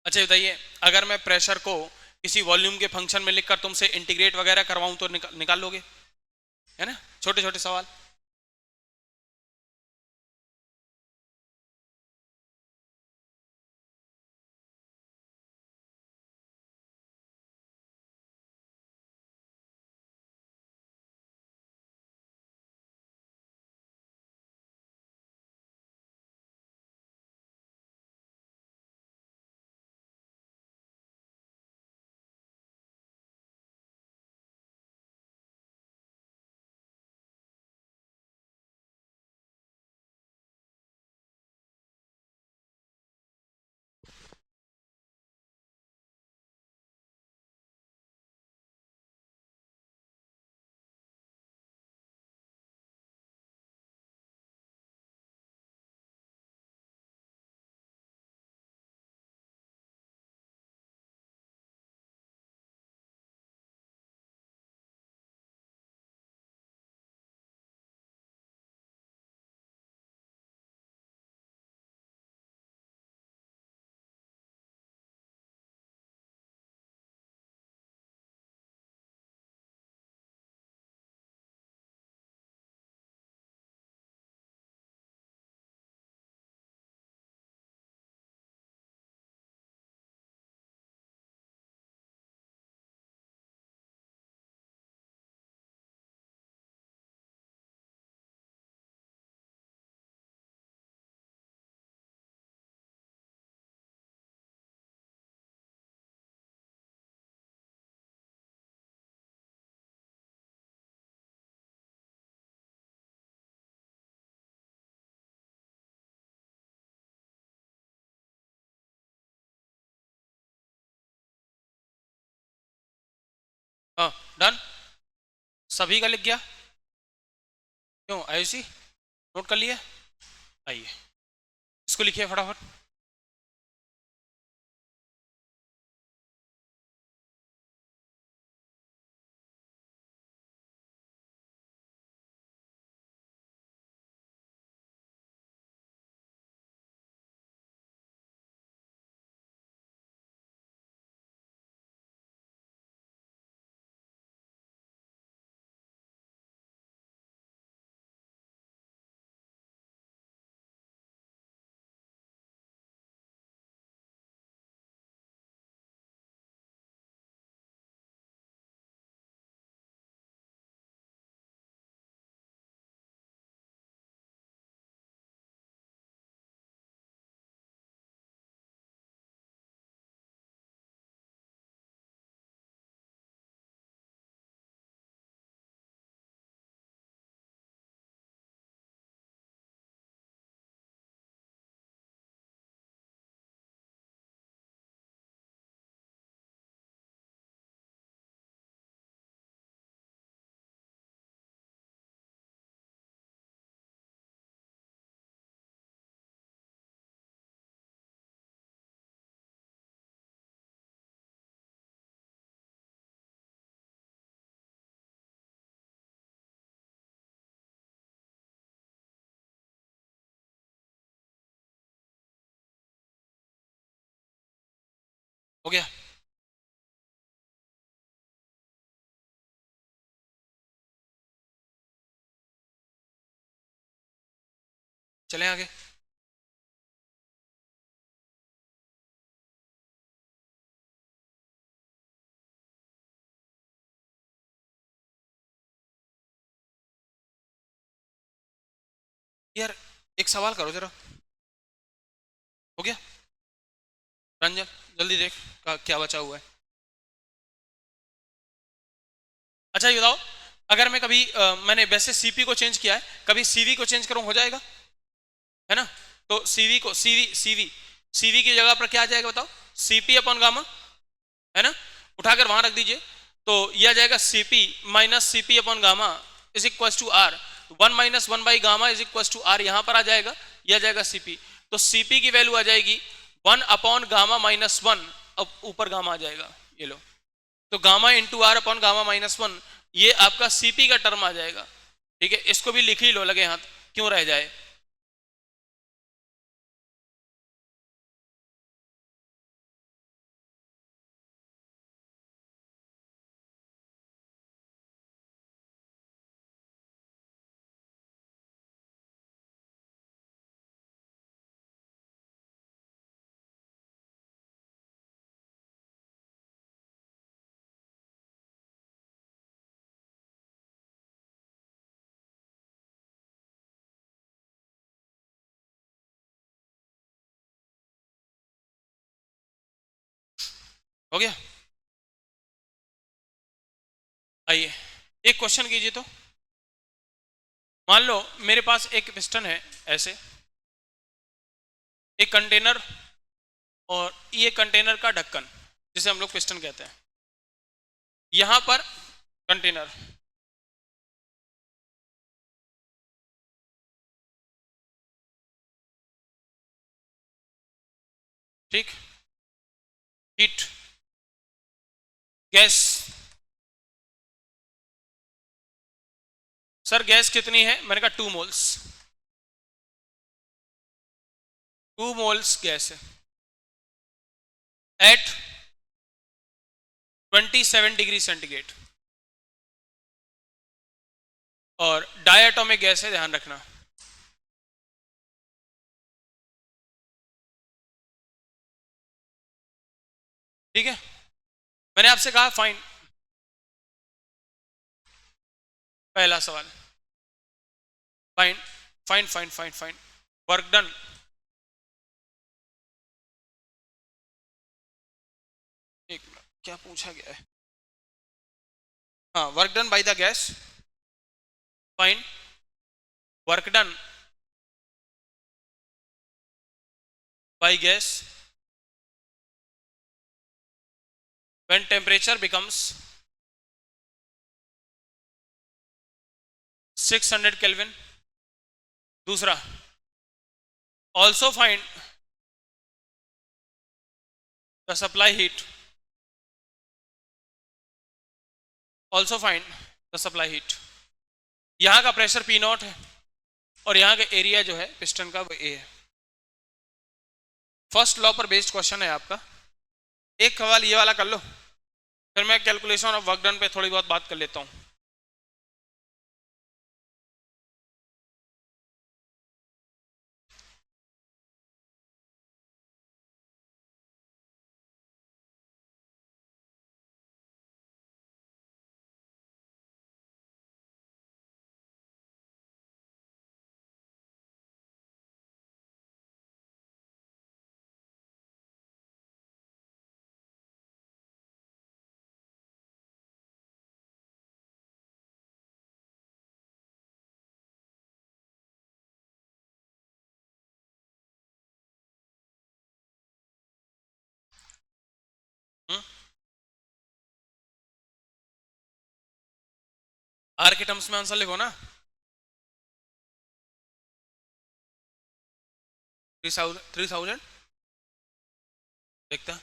अच्छा बताइए, अगर मैं प्रेशर को किसी वॉल्यूम के फंक्शन में लिखकर तुमसे इंटीग्रेट वगैरह करवाऊं तो निकाल लोगे? है ना, छोटे छोटे सवाल। हाँ डन, सभी का लिख गया, क्यों आयुषी नोट कर लिया? आइए इसको लिखिए फटाफट। हो गया? चलें आगे। यार एक सवाल करो जरा, हो गया? रंजन जल्दी देख क्या बचा हुआ है। अच्छा ये बताओ, अगर मैं कभी मैंने वैसे सीपी को चेंज किया है, कभी सीवी को चेंज करूं हो जाएगा, है ना? तो सीवी को सीवी की जगह पर क्या आ जाएगा बताओ? सीपी अपॉन गामा, है ना? उठाकर वहां रख दीजिए, तो यह आ जाएगा CP minus CP upon gamma is equal to R, 1 - 1/गामा इज इक्वल टू आर, यहां पर आ जाएगा, यह आ जाएगा सीपी। तो सीपी की वैल्यू आ जाएगी 1/गामा-1, अब ऊपर गामा आ जाएगा, ये लो, तो गामा इंटू आर अपॉन गामा-1, ये आपका सीपी का टर्म आ जाएगा। ठीक है, इसको भी लिख ही लो लगे हाथ, क्यों रह जाए। हो गया? आइए एक क्वेश्चन कीजिए तो। मान लो मेरे पास एक पिस्टन है ऐसे, एक कंटेनर, और ये कंटेनर का ढक्कन जिसे हम लोग पिस्टन कहते हैं, यहां पर कंटेनर, ठीक, हीट, गैस, सर गैस कितनी है? मैंने कहा 2 मोल्स, 2 मोल्स गैस है एट 27 डिग्री सेंटीग्रेड, और डायटोमिक गैस है, ध्यान रखना। ठीक है, मैंने आपसे कहा फाइन, पहला सवाल, fine fine fine fine fine work done, एक मिनट क्या पूछा गया है? हाँ, work done by the gas, fine work done by gas when temperature becomes 600 kelvin. दूसरा, also find the supply heat, also find the supply heat. यहां का pressure P not है और यहां का एरिया जो है पिस्टन का वो ए है। फर्स्ट लॉ पर बेस्ड क्वेश्चन है आपका। एक सवाल ये वाला कर लो, फिर मैं कैलकुलेशन ऑफ वर्क डन पे थोड़ी बहुत बात कर लेता हूं। आर के टर्म्स में आंसर लिखो ना। 3000 देखता।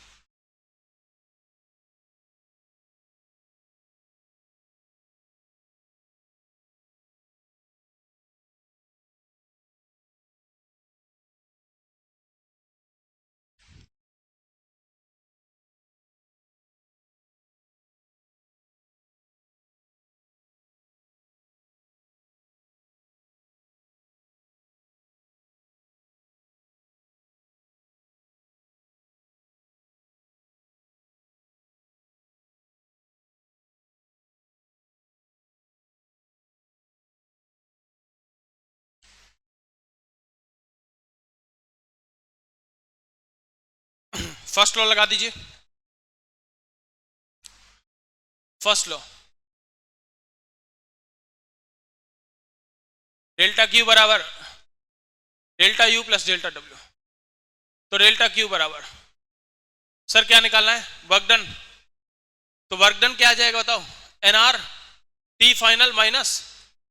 फर्स्ट लॉ लगा दीजिए। फर्स्ट लॉ, डेल्टा क्यू बराबर delta U plus delta W. तो डेल्टा क्यू बराबर, सर क्या निकालना है, वर्क डन। तो वर्क डन क्या आ जाएगा बताओ, N R T final minus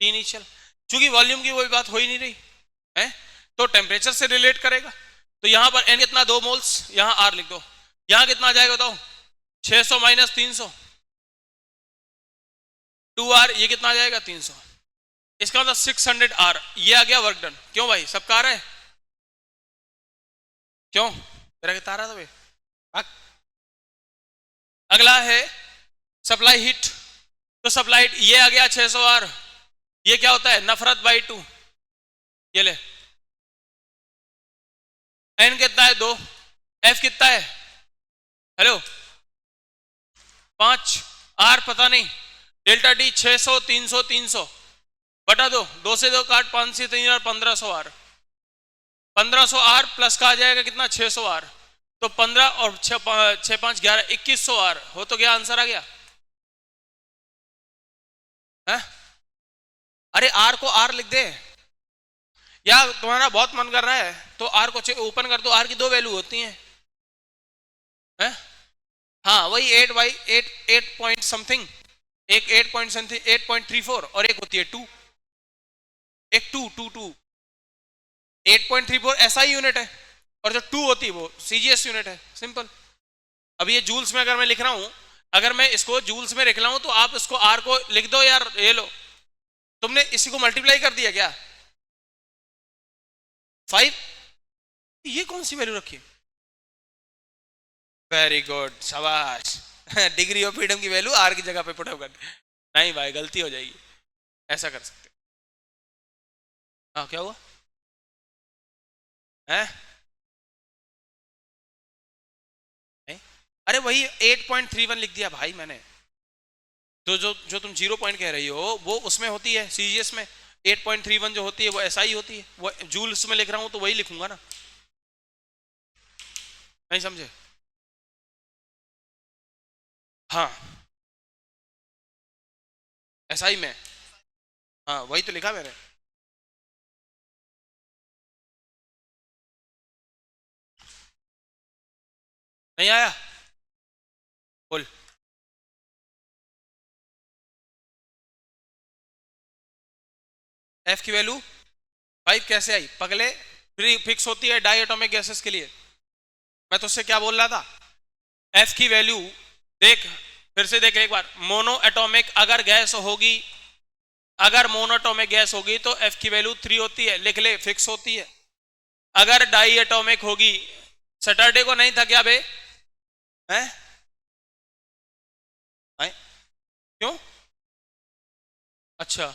T initial. चूंकि वॉल्यूम की कोई बात हो ही नहीं रही है तो टेम्परेचर से रिलेट करेगा। तो यहां पर एन कितना, 2 मोल्स, यहां आर लिख दो। यहां कितना आ जाएगा बताओ, 600 माइनस 300, 2 आर, ये कितना आ जाएगा 300। इसका मतलब 600 आर, ये आ गया वर्क डन। क्यों भाई, सबका आ रहा है? क्यों, मेरा कितना आ रहा था भाई? अगला है सप्लाई हीट। तो सप्लाई हीट ये आ गया 600 आर। ये क्या होता है, नफरत बाई 2। ये ले, एन कितना है 2, एफ कितना है, हेलो 5, आर पता नहीं, डेल्टा टी 600 300 300 बटा 2, 2 से 2 काट, 5 से 3 और 1500 आर। 1500 आर प्लस का आ जाएगा कितना, 600 आर। तो 15 और 6 5 11 2100 आर हो तो क्या आंसर आ गया है? अरे आर को आर लिख दे, या तुम्हारा बहुत मन कर रहा है तो आर को ओपन कर दो, आर की 2 वैल्यू होती हैं है? हाँ वही 8 बाई 8, 8 पॉइंट समथिंग, एक 8 पॉइंट समथिंग 8.34 और एक होती है 2, एक 2 2 2 8.34 एसआई यूनिट है और जो 2 होती है वो सीजीएस यूनिट है। सिंपल। अब ये जूल्स में अगर मैं लिख रहा हूं, अगर मैं इसको जूल्स में लिख रहा हूं तो आप इसको आर को लिख दो यार। ये लो, तुमने इसी को मल्टीप्लाई कर दिया क्या, 5, ये कौन सी वैल्यू रखी? वेरी गुड, शाबाश। डिग्री ऑफ फ्रीडम की वैल्यू आर की जगह पे पुट अप कर। नहीं भाई गलती हो जाएगी, ऐसा कर सकते। हाँ क्या हुआ है? नहीं? अरे वही 8.31 लिख दिया भाई मैंने। तो जो तुम 0 पॉइंट कह रही हो वो उसमें होती है सीजीएस में, 8.31 जो होती है वो एसआई होती है। वो जूल्स में लिख रहा हूं तो वही लिखूंगा ना, नहीं समझे? हाँ एसआई में, हाँ वही तो लिखा मैंने। नहीं आया, बोल। एफ की वैल्यू 5 कैसे आई पगले? फ्री फिक्स होती है डाई एटॉमिक गैसेस के लिए। मैं तो उससे क्या बोल रहा था, एफ की वैल्यू देख, फिर से देख एक बार, मोनो एटॉमिक अगर गैस होगी, अगर मोनोटॉमिक गैस होगी तो एफ की वैल्यू 3 होती है, लिख ले, फिक्स होती है। अगर डाई एटॉमिक होगी, सैटरडे को नहीं था क्या बे? हैं? क्यों? अच्छा,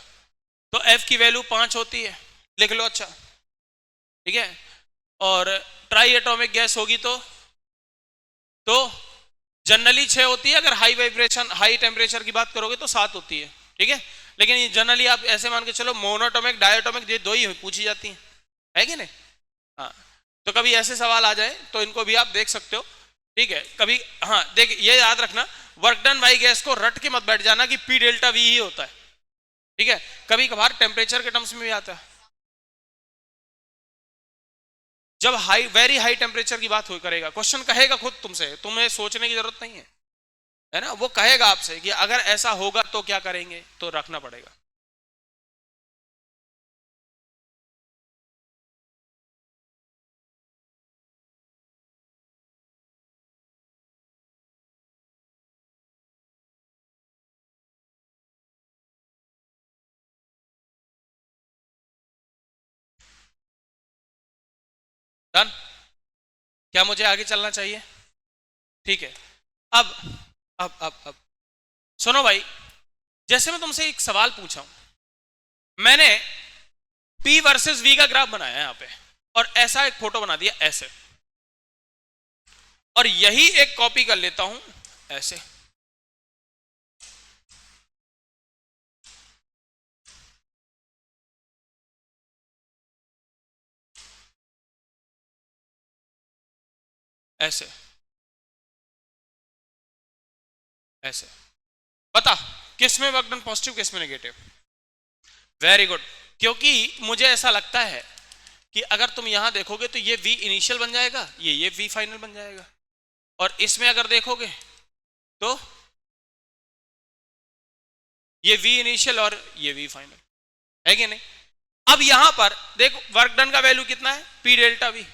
तो एफ की वैल्यू 5 होती है, लिख लो। अच्छा ठीक है, और ट्राई एटॉमिक गैस होगी तो जनरली 6 होती है, अगर हाई वाइब्रेशन हाई टेम्परेचर की बात करोगे तो 7 होती है, ठीक है। लेकिन जनरली आप ऐसे मान के चलो मोनोटॉमिक डायटोमिक ये दो ही पूछी जाती हैं, है कि नहीं? हाँ, तो कभी ऐसे सवाल आ जाए तो इनको भी आप देख सकते हो, ठीक है कभी। हाँ देख, ये याद रखना, वर्क डन बाई गैस को रट के मत बैठ जाना कि पी डेल्टा वी ही होता है, ठीक है। कभी कभार टेम्परेचर के टर्म्स में भी आता है, जब हाई वेरी हाई टेम्परेचर की बात हो करेगा, क्वेश्चन कहेगा खुद तुमसे, तुम्हें सोचने की जरूरत नहीं है ना, वो कहेगा आपसे कि अगर ऐसा होगा तो क्या करेंगे, तो रखना पड़ेगा। डन? क्या मुझे आगे चलना चाहिए? ठीक है। अब अब सुनो भाई, जैसे मैं तुमसे एक सवाल पूछा हूं, मैंने P वर्सेस V का ग्राफ बनाया है यहां पे, और ऐसा एक फोटो बना दिया ऐसे, और यही एक कॉपी कर लेता हूं ऐसे, ऐसे ऐसे। बता किस में वर्क डन पॉजिटिव, किस में नेगेटिव? वेरी गुड, क्योंकि मुझे ऐसा लगता है कि अगर तुम यहां देखोगे तो ये V इनिशियल बन जाएगा, ये V फाइनल बन जाएगा, और इसमें अगर देखोगे तो ये V इनिशियल और ये V फाइनल, है कि नहीं? अब यहां पर देखो वर्क डन का वैल्यू कितना है, P डेल्टा V,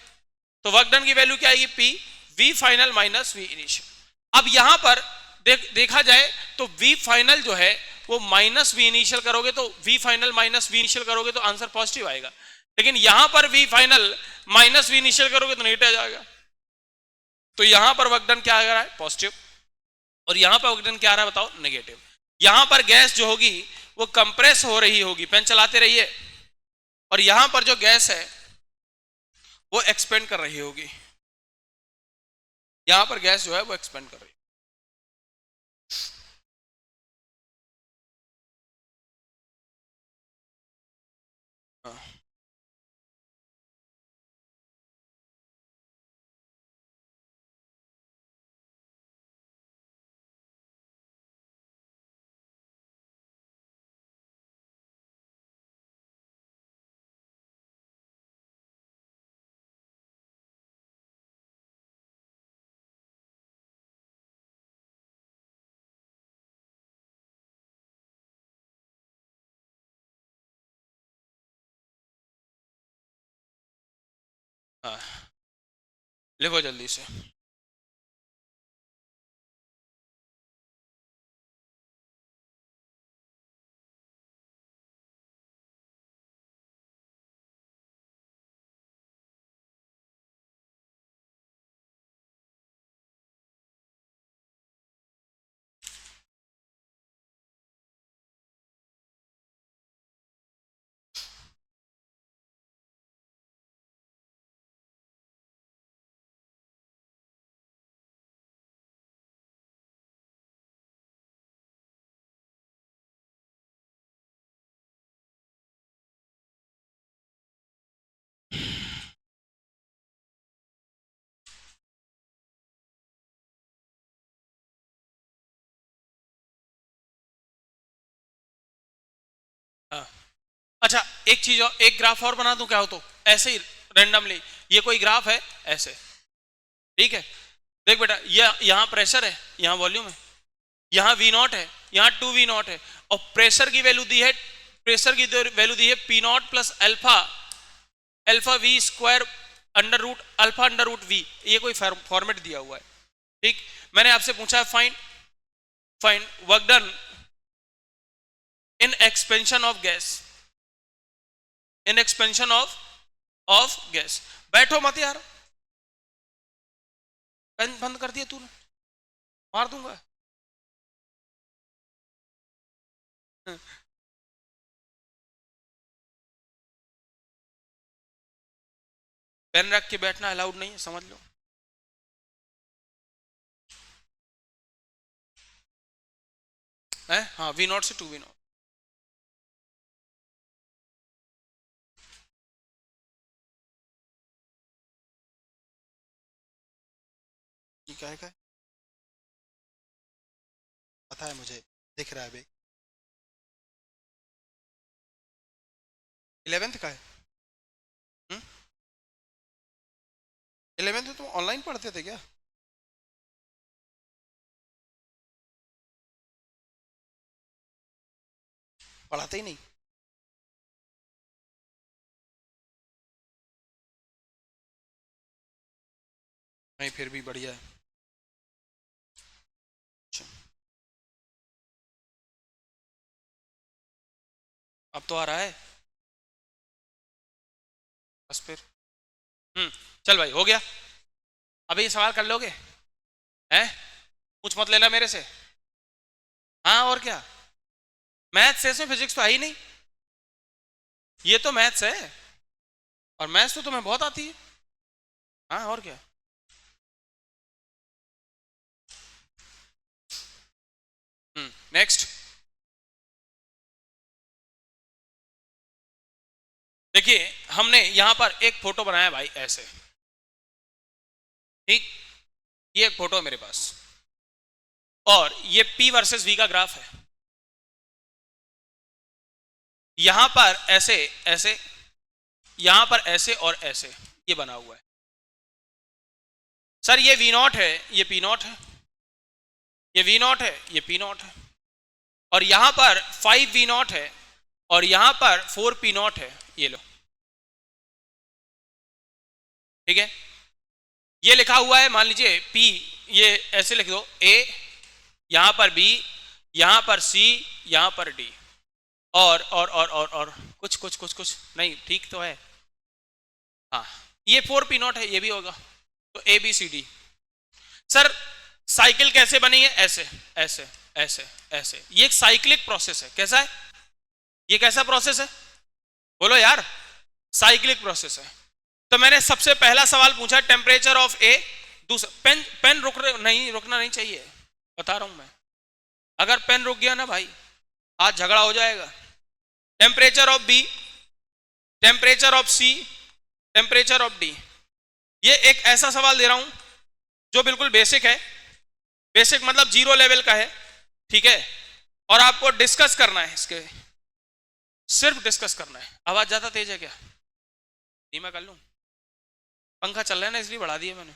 तो वर्क डन की वैल्यू क्या आएगी, P V final minus V initial. अब यहां पर देखा जाए तो V फाइनल जो है वो माइनस V इनिशियल करोगे तो V final minus V initial करोगे तो आंसर पॉजिटिव आएगा, लेकिन यहां पर V final minus V initial करोगे तो नेगेटिव आ जाएगा। तो यहां पर वर्क डन क्या आ रहा है, पॉजिटिव, और यहां पर वर्क डन क्या आ रहा है बताओ, नेगेटिव। यहां पर गैस जो होगी वो कंप्रेस हो रही होगी, पेन चलाते रहिए, और यहां पर जो गैस है वो एक्सपेंड कर रही होगी, यहां पर गैस जो है वो एक्सपेंड कर रही है। हाँ। हाँ, लिखो जल्दी से। हाँ। अच्छा एक चीज और, एक ग्राफ और बना दूं क्या हो तो, ऐसे ही रेंडमली, ये कोई ग्राफ है ऐसे, ठीक है। देख बेटा, ये यहां प्रेशर है, यहां वॉल्यूम है, यहां V नॉट है, यहां 2V नॉट है, और प्रेशर की वैल्यू दी है प्रेशर की वैल्यू दी है P naught plus alpha alpha V square under root alpha under root V, ये कोई फॉर्मेट दिया हुआ है। ठीक, मैंने आपसे पूछा है find work done in expansion of gas, in expansion of gas. बैठो मत यार, पेन बंद कर दिया तूने, मार दूंगा। पेन रख के बैठना अलाउड नहीं है, समझ लो। है हाँ, वी नॉट से टू वी नॉट। क्या है पता है मुझे, दिख रहा है अभी। 11th का है। 11th में तुम ऑनलाइन पढ़ते थे क्या? पढ़ाते ही नहीं। नहीं फिर भी बढ़िया है। अच्छा, अब तो आ रहा है बस फिर। चल भाई, हो गया। अभी ये सवाल कर लोगे? हैं, कुछ मत लेना मेरे से। हाँ और क्या, मैथ्स ऐसे, फिजिक्स तो है ही नहीं, ये तो मैथ्स है, और मैथ्स तो तुम्हें बहुत आती है। हाँ और क्या। नेक्स्ट देखिए, हमने यहां पर एक फोटो बनाया भाई ऐसे। ठीक, ये एक फोटो है मेरे पास, और ये P वर्सेस V का ग्राफ है। यहां पर ऐसे ऐसे, यहां पर ऐसे और ऐसे, ये बना हुआ है। सर ये V नॉट है, ये P नॉट है, ये V नॉट है, ये P नॉट है, और यहां पर 5 V नॉट है, और यहां पर 4 P नॉट है। ये लो, ठीक है। ये लिखा हुआ है, मान लीजिए P, ये ऐसे लिख दो, A, यहां पर B, यहां पर C, यहां पर D, और कुछ कुछ कुछ कुछ नहीं, ठीक तो है। हाँ, ये 4 P नॉट है, ये भी होगा, तो A B C D। Sir cycle कैसे बनी है? ऐसे ऐसे ऐसे ऐसे, ये एक साइक्लिक प्रोसेस है। कैसा है ये, कैसा प्रोसेस है बोलो यार? साइक्लिक प्रोसेस है। तो मैंने सबसे पहला सवाल पूछा टेम्परेचर ऑफ ए, दूसरा पेन, पेन रुकना नहीं चाहिए, बता रहा हूं मैं। अगर पेन रुक गया ना भाई, आज झगड़ा हो जाएगा। Temperature of B, temperature of C, temperature of D. ये एक ऐसा सवाल दे रहा हूं जो बिल्कुल बेसिक है, बेसिक मतलब जीरो लेवल का है, ठीक है। और आपको डिस्कस करना है इसके, सिर्फ डिस्कस करना है। आवाज ज्यादा तेज है क्या? धीमा कर लूं? पंखा चल रहा है ना, इसलिए बढ़ा दिया मैंने।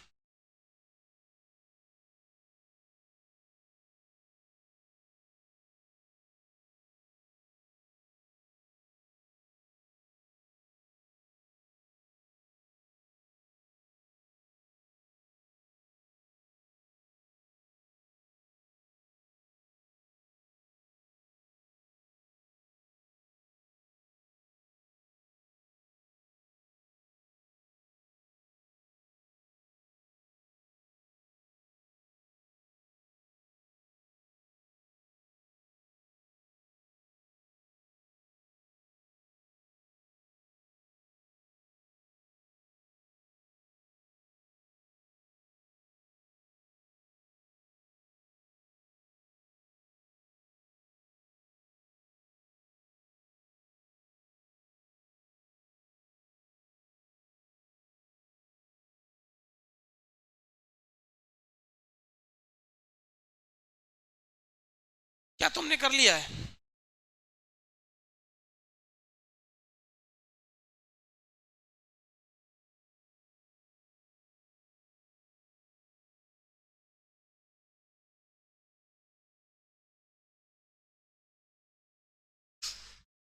क्या तुमने कर लिया है?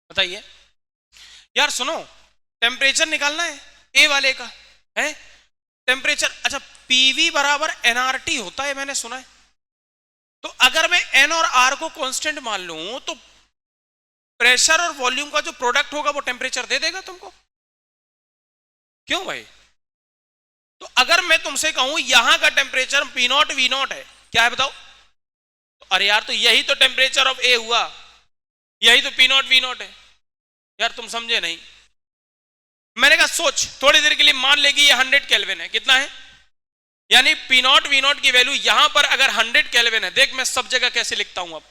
बताइए यार, सुनो, टेम्परेचर निकालना है ए वाले का, है टेम्परेचर। अच्छा, पीवी बराबर एनआरटी होता है, मैंने सुना है। तो अगर मैं एन और आर को कांस्टेंट मान लूं तो प्रेशर और वॉल्यूम का जो प्रोडक्ट होगा वो टेम्परेचर दे देगा तुमको, क्यों भाई? तो अगर मैं तुमसे कहूं यहां का temperature P naught V naught है, क्या है बताओ? तो अरे यार, तो यही तो टेम्परेचर ऑफ ए हुआ, यही तो पी नॉट वी नॉट है। यार तुम समझे नहीं। मैंने कहा सोच थोड़ी देर के लिए, मान लेगी ये 100 केल्विन है, कितना है? यानी पी नॉट वी नॉट की वैल्यू यहां पर अगर 100 केल्विन है, देख मैं सब जगह कैसे लिखता हूं अब।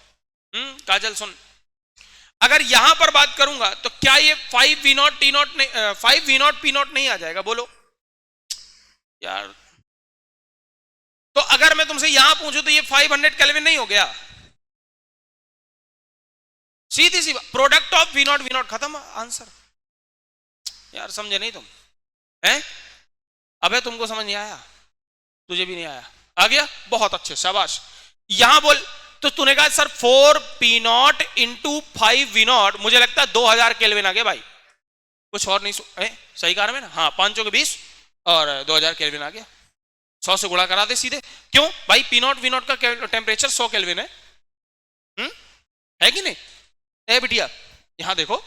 काजल सुन, अगर यहां पर बात करूंगा तो क्या ये 5 वी नॉट टी नॉट नहीं, 5 वी नॉट पी नॉट नहीं आ जाएगा? बोलो यार। तो अगर मैं तुमसे यहां पूछूं तो ये 500 केल्विन नहीं हो गया? सीधी सी प्रोडक्ट ऑफ वी नॉट खत्म आंसर। यार समझे नहीं तुम, हैं? अबे तुमको समझ नहीं आया? तुझे भी नहीं आया? आ गया, बहुत अच्छे, शाबाश। यहां बोल तो तूने कहा sir 4 P naught into 5 V naught, मुझे लगता है 2000 केल्विन आ गया भाई, कुछ और नहीं सही कहा मैंने? हाँ, 5 के 20 और 2000 केल्विन आ गया। 100 से गुणा करा दे सीधे, क्यों भाई? पी नॉट वी नॉट का टेम्परेचर 100 केल्विन है, है कि नहीं? ए बिटिया यहां देखो,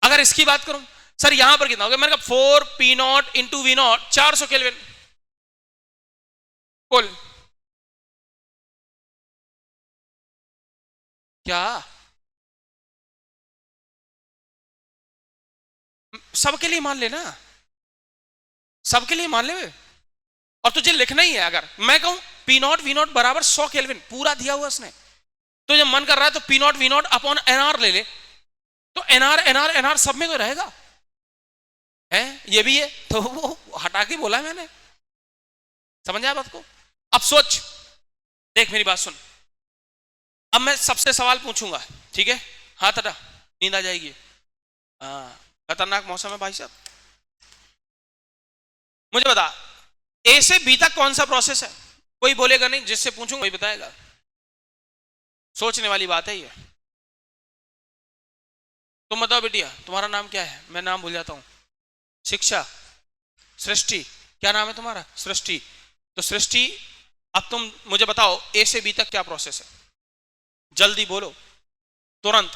अगर इसकी बात करूं सर यहां पर कितना हो गया? मैंने कहा 4 P naught into V naught 400 kelvin. बोल क्या? सबके लिए मान लेना, सबके लिए मान ले। और तुझे लिखना ही है, अगर मैं कहूं पी नॉट वी नॉट बराबर 100 केल्विन, पूरा दिया हुआ इसने, तो जब मन कर रहा है तो P naught V naught upon NR ले ले, तो एनआर एनआर एनआर सब में तो रहेगा, है ये भी है, तो वो हटा के बोला मैंने। समझ आया बात को? अब सोच, देख मेरी बात सुन, अब मैं सबसे सवाल पूछूंगा, ठीक है? हाथ हटा, नींद आ जाएगी। खतरनाक मौसम है भाई साहब। मुझे बता, ए से बी तक कौन सा प्रोसेस है? कोई बोलेगा नहीं, जिससे पूछूंगा वही बताएगा। सोचने वाली बात है ये। तुम बताओ बेटिया, तुम्हारा नाम क्या है? मैं नाम भूल जाता हूं। शिक्षा, सृष्टि, क्या नाम है तुम्हारा? सृष्टि। तो सृष्टि, अब तुम मुझे बताओ ए से बी तक क्या प्रोसेस है? जल्दी बोलो, तुरंत।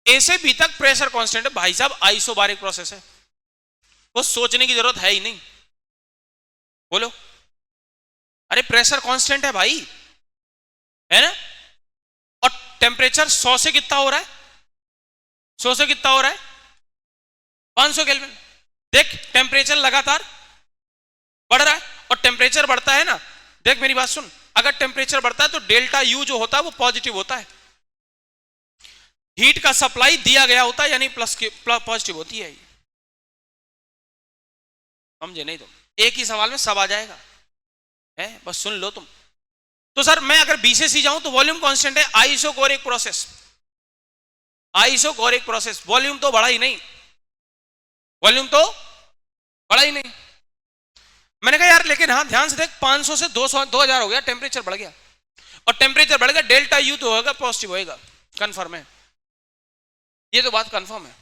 ए से बी तक प्रेशर कांस्टेंट है भाई साहब, आइसोबारिक प्रोसेस है, वो सोचने की जरूरत है ही नहीं। बोलो, अरे प्रेशर कांस्टेंट है भाई, है ना? और टेम्परेचर 100 से कितना हो रहा है? 100 से कितना हो रहा है? 500 केल्विन। देख टेम्परेचर लगातार बढ़ रहा है, और टेम्परेचर बढ़ता है ना, देख मेरी बात सुन, अगर टेम्परेचर बढ़ता है तो डेल्टा यू जो होता है वो पॉजिटिव होता है, हीट का सप्लाई दिया गया होता है, यानी प्लस पॉजिटिव होती है। समझे नहीं तुम? एक ही सवाल में सब आ जाएगा, है बस सुन लो तुम। तो सर मैं अगर बी से सी जाऊं तो वॉल्यूम कांस्टेंट है, isochoric process, isochoric process, volume तो बढ़ा ही नहीं, वॉल्यूम तो बढ़ा ही नहीं। मैंने कहा यार लेकिन हाँ ध्यान से देख, 500 से 200 2000 हो गया, टेम्परेचर बढ़ गया, और टेम्परेचर बढ़ गया, डेल्टा यू तो होगा पॉजिटिव होएगा, कंफर्म है, ये तो बात कंफर्म है।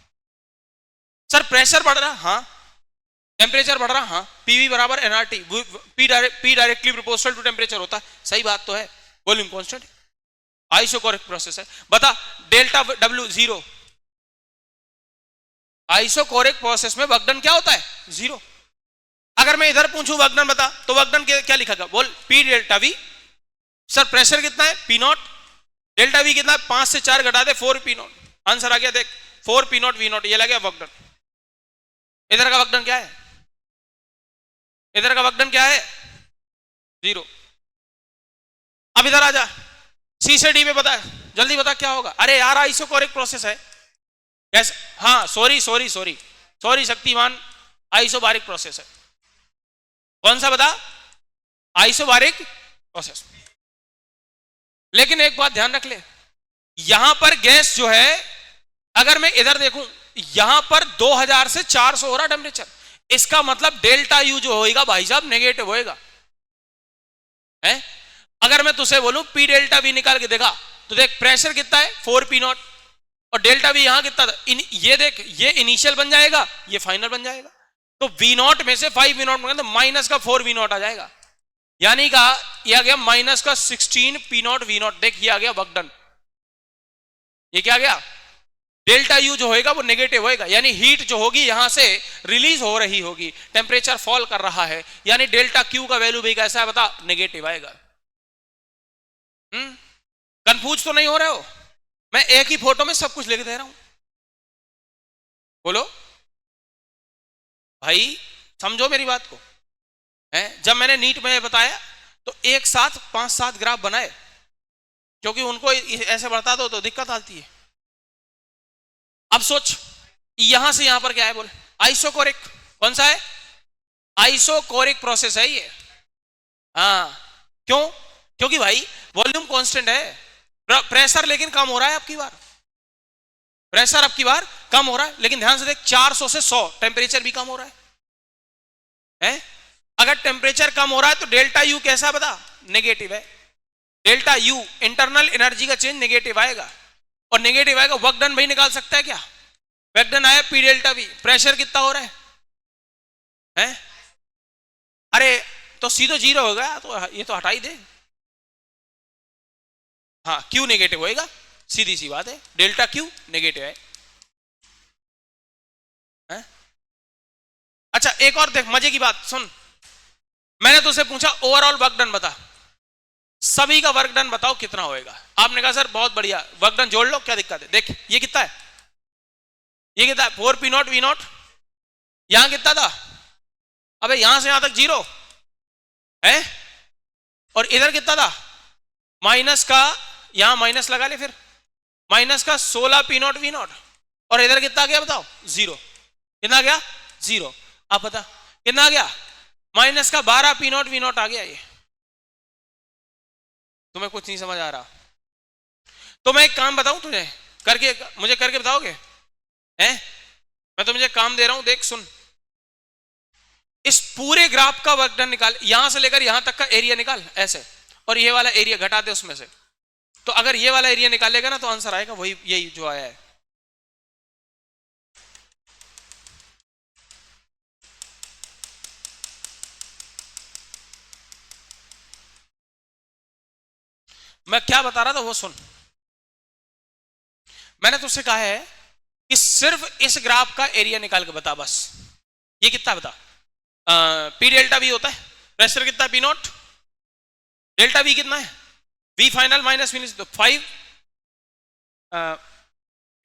सर प्रेशर बढ़ रहा, हाँ, टेम्परेचर बढ़ रहा, हाँ, पीवी बराबर NRT, P directly proportional to temperature होता है, सही बात तो है, वॉल्यूम कांस्टेंट, आइसोकोरिक प्रोसेस है। बता delta W zero, isochoric process में वर्क डन क्या होता है? जीरो। अगर मैं इधर पूछूं वर्क डन बता, तो वर्क डन क्या लिखा? बोल P delta V. Sir pressure कितना है? P not. डेल्टा वी कितना है? 5 से 4 घटा दे 4 पी नॉट, आंसर आ गया, देख 4 पी नॉट वी नॉट, ये लगे वर्क डन। इधर का वर्क डन क्या है? इधर का वर्क डन क्या है? जीरो। अब इधर आ जा, सी से डी में बता, जल्दी बता क्या होगा? अरे यार आइसोकोरिक प्रोसेस है, कैसे? हाँ sorry sorry sorry sorry Shaktimaan, isobaric process है। कौन सा बता? Isobaric process. लेकिन एक बात ध्यान रख ले, यहां पर गैस जो है, अगर मैं इधर देखूं, यहां पर 2000 से 400 हो रहा टेम्परेचर, इसका मतलब डेल्टा यू जो होएगा भाई साहब नेगेटिव होएगा, है? अगर मैं तुझसे बोलूं पी डेल्टा वी निकाल के देखा, तो देख प्रेशर कितना है? 4 पी नॉट, और डेल्टा वी यहां कितना था, ये देख, ये इनिशियल बन जाएगा, ये फाइनल बन जाएगा। तो वी नॉट में से 5 वी नॉट तो माइनस का 4 वी नॉट आ जाएगा, यानी का ये आ गया माइनस का 16 पी नॉट वी नॉट। देख ये आ गया वर्क डन। ये क्या आ गया, डेल्टा यू जो होएगा वो नेगेटिव होएगा, यानी हीट जो होगी यहां से रिलीज हो रही होगी, टेम्परेचर फॉल कर रहा है, यानी डेल्टा क्यू का वैल्यू भी कैसा है बता, नेगेटिव आएगा। कंफ्यूज तो नहीं हो रहे हो? मैं एक ही फोटो में सब कुछ लिख दे रहा हूं, बोलो भाई, समझो मेरी बात को। है जब मैंने नीट में बताया तो एक साथ 5-7 ग्राफ बनाए, क्योंकि उनको ऐसे बढ़ता दो तो दिक्कत आती है। अब सोच यहां से यहां पर क्या है, बोल आइसोकोरिक, कौन सा है, आइसोकोरिक प्रोसेस है ये। हाँ क्यों, क्योंकि भाई वॉल्यूम कांस्टेंट है, प्रेशर लेकिन कम हो रहा है आपकी बार, प्रेशर आपकी बार कम हो रहा है, लेकिन ध्यान से देख 400 से 100 टेम्परेचर भी कम हो रहा है? अगर टेम्परेचर कम हो रहा है तो डेल्टा यू कैसा बता, नेगेटिव है। डेल्टा यू इंटरनल एनर्जी का चेंज नेगेटिव आएगा, और नेगेटिव आएगा, वर्क डन भाई निकाल सकता है क्या, वर्क डन आया पी डेल्टा वी, प्रेशर कितना हो रहा है? अरे तो सीधो जीरो होगा, तो ये तो हटा ही दे। हाँ क्यू नेगेटिव होएगा, सीधी सी बात है, डेल्टा क्यू नेगेटिव है। अच्छा एक और देख मजे की बात सुन, मैंने तुझसे पूछा ओवरऑल वर्क डन बता, सभी का वर्क डन बताओ कितना होएगा। आपने कहा सर बहुत बढ़िया, वर्क डन जोड़ लो, क्या दिक्कत है। देख ये कितना है, ये कितना है, 4 पी नॉट वी नॉट। यहां कितना था, अबे यहां से यहां तक 0 है, और इधर कितना था, माइनस का, यहां माइनस लगा ले, फिर माइनस का 16 पी नॉट वी नॉट, और इधर कितना आ गया बताओ, 0। कितना आ गया, 0। अब बता कितना आ गया, माइनस का 12 पी नॉट वी नॉट आ गया। ये तुम्हें कुछ नहीं समझ आ रहा तो मैं एक काम बताऊं तुझे, करके मुझे करके बताओगे? हैं मैं तो मुझे काम दे रहा हूं, देख सुन, इस पूरे ग्राफ का वर्क डन निकाल, यहां से लेकर यहां तक का एरिया निकाल ऐसे, और ये वाला एरिया घटा दे उसमें से, तो अगर ये वाला एरिया निकालेगा ना तो आंसर आएगा वही, यही जो आया है। मैं क्या बता रहा था वो सुन, मैंने तुझसे कहा है कि सिर्फ इस ग्राफ का एरिया निकाल के बता बस। ये कितना बता, पी डेल्टा वी होता है, प्रेशर कितना है, पी नॉट, डेल्टा वी कितना है, वी फाइनल माइनस वी तो 5,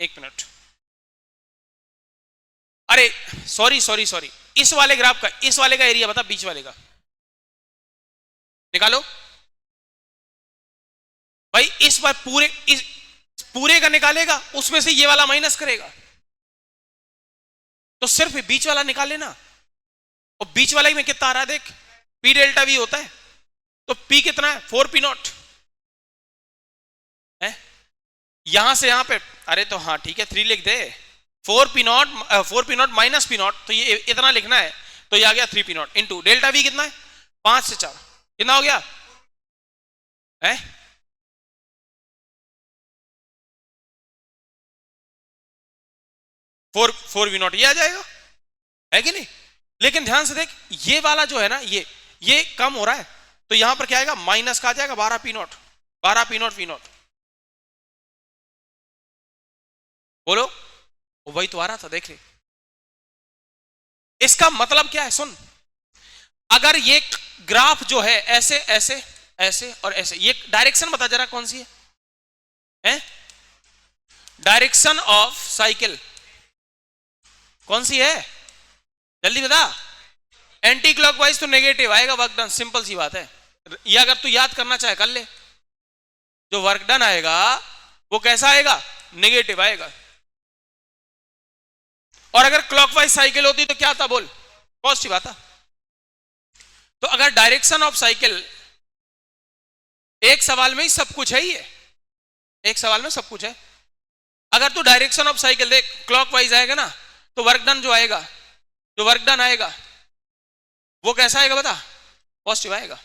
एक मिनट, अरे सॉरी सॉरी सॉरी, इस वाले ग्राफ का, इस वाले का एरिया बता, बीच वाले का निकालो भाई। इस बार इस पूरे का निकालेगा, उसमें से ये वाला माइनस करेगा, तो सिर्फ बीच वाला निकाल लेना। और बीच वाले में कितना आ रहा है देख, पी डेल्टा वी होता है, तो पी कितना है, 4 पी नॉट है, यहां से यहां पे, अरे तो हाँ ठीक है 3 लिख दे, 4 P not minus P not, तो ये इतना लिखना है, तो ये आ गया 3 P naught into delta we कितना है, 5 से 4 कितना हो गया है, 4 वी नॉट, ये आ जाएगा, है कि नहीं। लेकिन ध्यान से देख, ये वाला जो है ना, ये कम हो रहा है, तो यहां पर क्या आएगा, माइनस का आ जाएगा 12 P naught, 12 P naught V naught, बोलो वही तो आ रहा था, देख ले। इसका मतलब क्या है सुन, अगर ये ग्राफ जो है ऐसे ऐसे ऐसे और ऐसे, ये डायरेक्शन बता जरा कौन सी है? डायरेक्शन ऑफ साइकिल कौन सी है, जल्दी बता। एंटी क्लॉकवाइज तो नेगेटिव आएगा वर्क डन, सिंपल सी बात है। ये अगर तू याद करना चाहे कर ले, जो वर्क डन आएगा वो कैसा आएगा, नेगेटिव आएगा। और अगर क्लॉकवाइज साइकिल होती तो क्या था बोल, पॉजिटिव आता। तो अगर डायरेक्शन ऑफ साइकिल, एक सवाल में ही सब कुछ है, ये एक सवाल में सब कुछ है। अगर तू डायरेक्शन ऑफ साइकिल देख, क्लॉकवाइज आएगा ना, तो वर्क डन जो आएगा, जो वर्क डन आएगा वो कैसा आएगा बता, पॉजिटिव आएगा।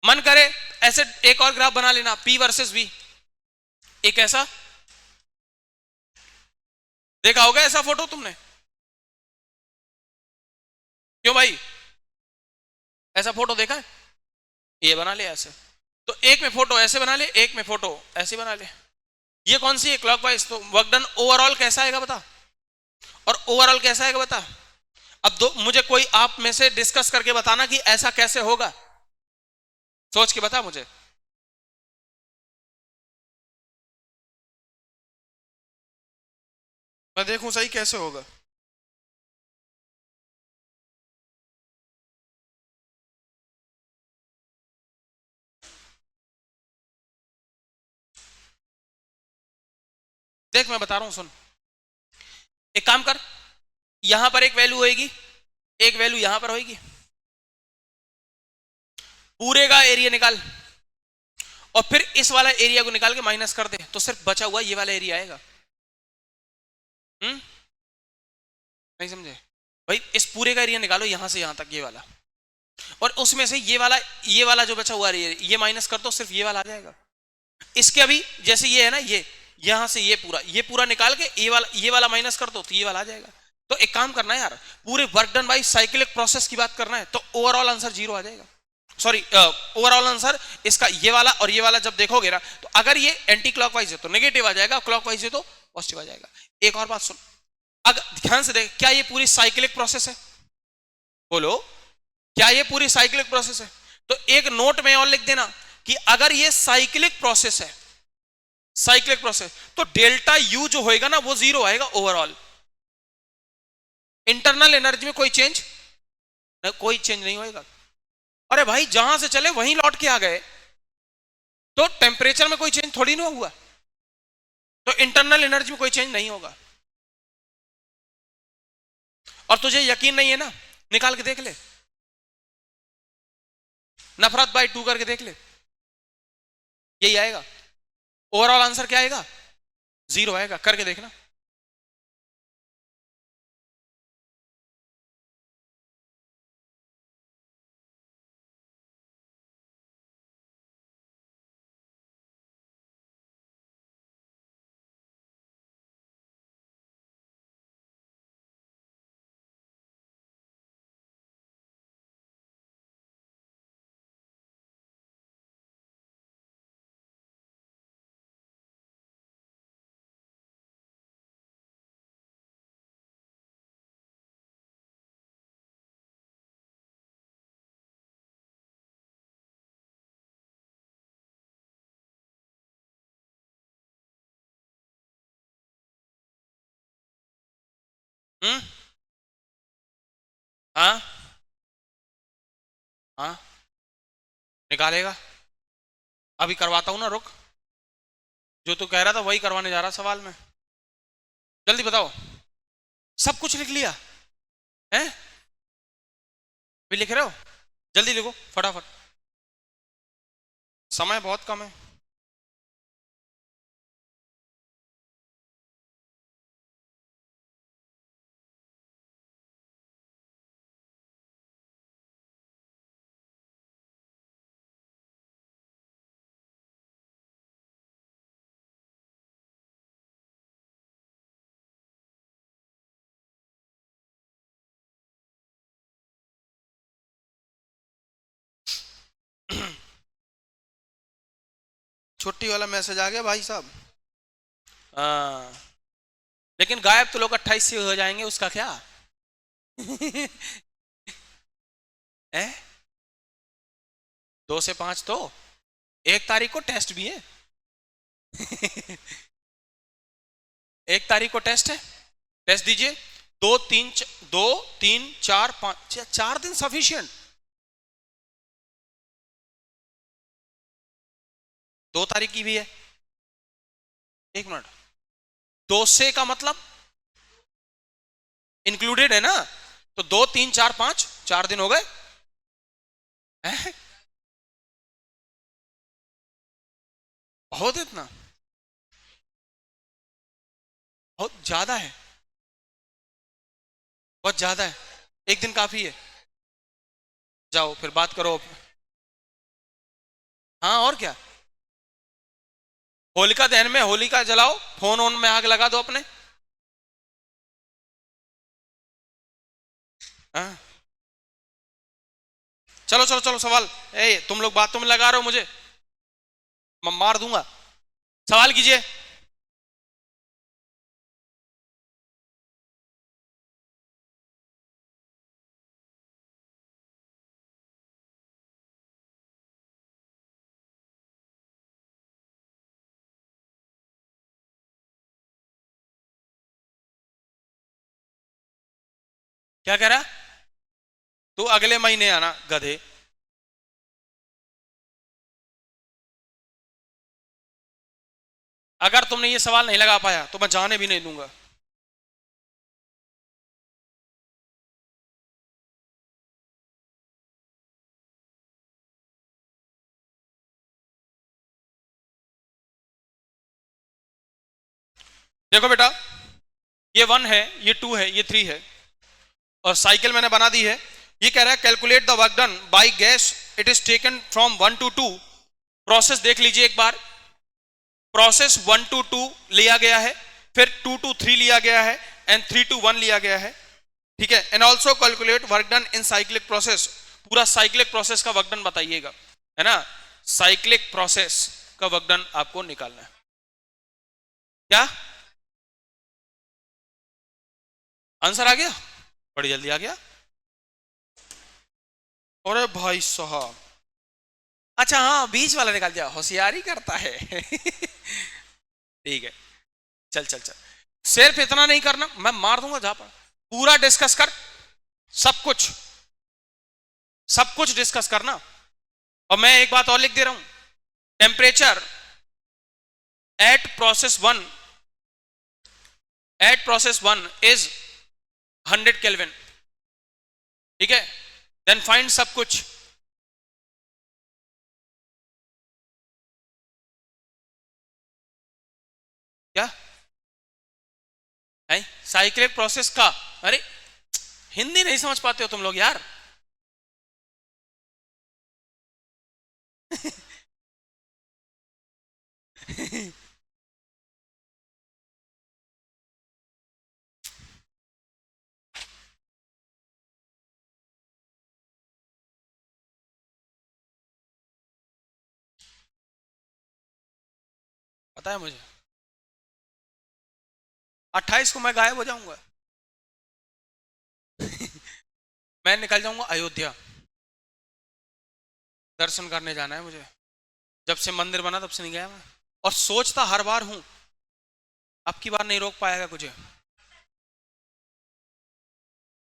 मन करे ऐसे एक और ग्राफ बना लेना, P वर्सेस V, एक ऐसा देखा होगा ऐसा फोटो तुमने? क्यों भाई, ऐसा फोटो देखा है? ये बना ले ऐसे, तो एक में फोटो ऐसे बना ले, एक में फोटो ऐसे बना ले। ये कौन सी है? क्लॉकवाइज। तो वर्क डन ओवरऑल कैसा आएगा बता, और ओवरऑल कैसा आएगा बता। अब दो मुझे कोई आप में से डिस्कस करके बताना कि ऐसा कैसे होगा, सोच के बता मुझे। मैं देखूं सही कैसे होगा। देख मैं बता रहा हूं, सुन। एक काम कर, यहां पर एक वैल्यू होगी, एक वैल्यू यहां पर होगी, पूरे का एरिया निकाल, और फिर इस वाला एरिया को निकाल के माइनस कर दे, तो सिर्फ बचा हुआ ये वाला एरिया आएगा। नहीं समझे भाई? इस पूरे का एरिया निकालो यहां से यहां तक, ये वाला, और उसमें से ये वाला जो बचा हुआ है ये माइनस कर दो, सिर्फ ये वाला आ जाएगा। इसके अभी जैसे ये है ना, ये यहां से ये पूरा निकाल के ये वाला माइनस कर दो, तो ये वाला आ जाएगा। तो एक काम करना है यार, पूरे work done by cyclic process की बात करना है, तो ओवरऑल आंसर 0 आ जाएगा। सॉरी, ओवरऑल आंसर इसका ये वाला और ये वाला जब देखोगे ना, तो अगर ये एंटी क्लॉकवाइज है तो नेगेटिव आ जाएगा, क्लॉकवाइज है तो पॉजिटिव आ जाएगा। एक और बात सुन, अगर ध्यान से देख, क्या ये पूरी साइक्लिक प्रोसेस है? बोलो, क्या ये पूरी साइक्लिक प्रोसेस है? तो एक नोट में और लिख देना कि अगर ये साइक्लिक प्रोसेस है, साइक्लिक प्रोसेस, तो डेल्टा यू जो होएगा ना वो 0 आएगा ओवरऑल। इंटरनल एनर्जी में कोई चेंज, कोई चेंज नहीं होएगा। अरे भाई, जहां से चले वहीं लौट के आ गए, तो टेम्परेचर में कोई चेंज थोड़ी ना हुआ, तो इंटरनल एनर्जी में कोई चेंज नहीं होगा। और तुझे यकीन नहीं है ना, निकाल के देख ले, नफरत बाई 2 करके देख ले, यही आएगा। ओवरऑल आंसर क्या आएगा? 0 आएगा, करके देखना। हम्म, हाँ हाँ, निकालेगा। अभी करवाता हूं ना, रुक। जो तू कह रहा था वही करवाने जा रहा सवाल में। जल्दी बताओ, सब कुछ लिख लिया है? भी लिख रहे हो? जल्दी लिखो फटाफट, समय बहुत कम है। छुट्टी वाला मैसेज आ गया भाई साहब। हाँ, लेकिन गायब तो लोग 28 से हो जाएंगे, उसका क्या है? 2 से 5 तो 1 तारीख को टेस्ट भी है 1 तारीख को टेस्ट है, टेस्ट दीजिए। 2 3 4 5 4 दिन सफिशियंट। 2 तारीख की भी है, 1 मिनट। 2 से का मतलब इंक्लूडेड है ना, तो 2 3 4 5 4 दिन हो गए। बहुत, इतना बहुत ज्यादा है, बहुत ज्यादा है। 1 दिन काफी है, जाओ फिर बात करो। हाँ और क्या, होलिका दहन में होलिका जलाओ, फोन ऑन में आग लगा दो अपने। हाँ? चलो चलो चलो सवाल। तुम लोग बातों में लगा रहे हो मुझे, मैं मार दूंगा। सवाल कीजिए। क्या कह रहा? तू अगले महीने आना गधे। अगर तुमने ये सवाल नहीं लगा पाया तो मैं जाने भी नहीं दूंगा। देखो बेटा, ये 1 है, ये 2 है, ये 3 है, और साइकिल मैंने बना दी है। ये कह रहा है calculate the work done by gas it is taken from 1 to 2। Process देख लीजिए एक बार। प्रोसेस 1 to 2 लिया गया है, फिर 2 to 3 लिया गया है, एंड 3 to 1 लिया गया है। ठीक है। And also calculate work done in cyclic process. पूरा साइक्लिक प्रोसेस का वर्क डन बताइएगा, है ना। साइक्लिक प्रोसेस का वर्क डन आपको निकालना है। क्या आंसर आ गया? बड़ी जल्दी आ गया। अरे भाई साहब, अच्छा हाँ, बीच वाला निकाल दिया, होशियारी करता है। ठीक है, चल चल चल। सिर्फ इतना नहीं करना, मैं मार दूंगा जहां पर। पूरा डिस्कस कर, सब कुछ, सब कुछ डिस्कस करना। और मैं एक बात और लिख दे रहा हूं, temperature at process one is 100 kelvin. ठीक है। देन फाइंड सब कुछ। क्या है साइक्लिक प्रोसेस का? अरे हिंदी नहीं समझ पाते हो तुम लोग यार। पता है मुझे, 28 को मैं गायब हो जाऊंगा। मैं निकल जाऊंगा अयोध्या, दर्शन करने जाना है मुझे। जब से मंदिर बना तब से नहीं गया मैं, और सोचता हर बार हूं, अब की बार नहीं रोक पाएगा मुझे।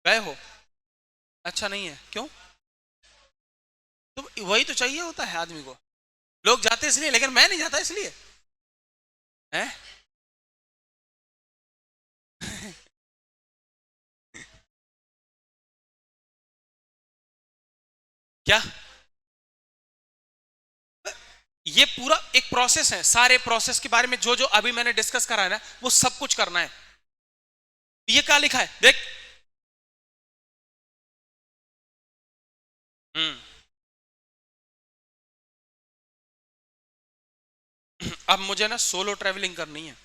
गए हो? अच्छा नहीं है, क्यों? तो वही तो चाहिए होता है आदमी को। लोग जाते इसलिए, लेकिन मैं नहीं जाता इसलिए है। क्या? ये पूरा एक प्रोसेस है, सारे प्रोसेस के बारे में जो जो अभी मैंने डिस्कस करा है ना, वो सब कुछ करना है। ये क्या लिखा है देख। हम्म। अब मुझे ना सोलो ट्रेवलिंग करनी है,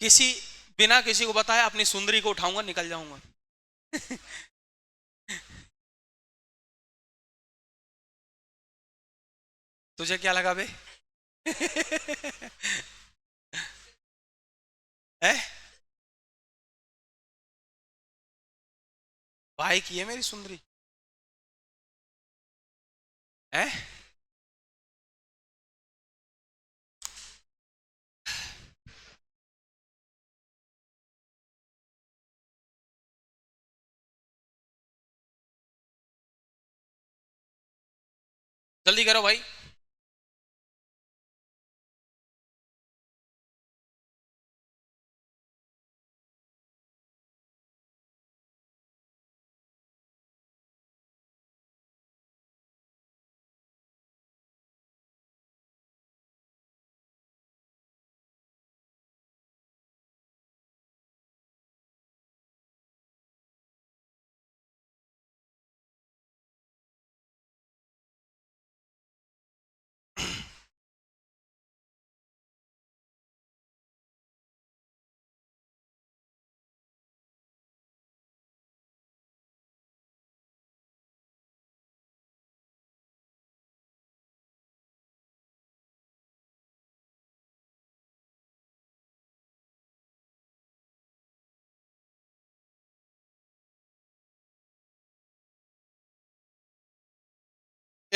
किसी बिना किसी को बताए अपनी सुंदरी को उठाऊंगा, निकल जाऊंगा। तुझे क्या लगा बे? है? भाई की है मेरी सुंदरी, है? जल्दी करो भाई।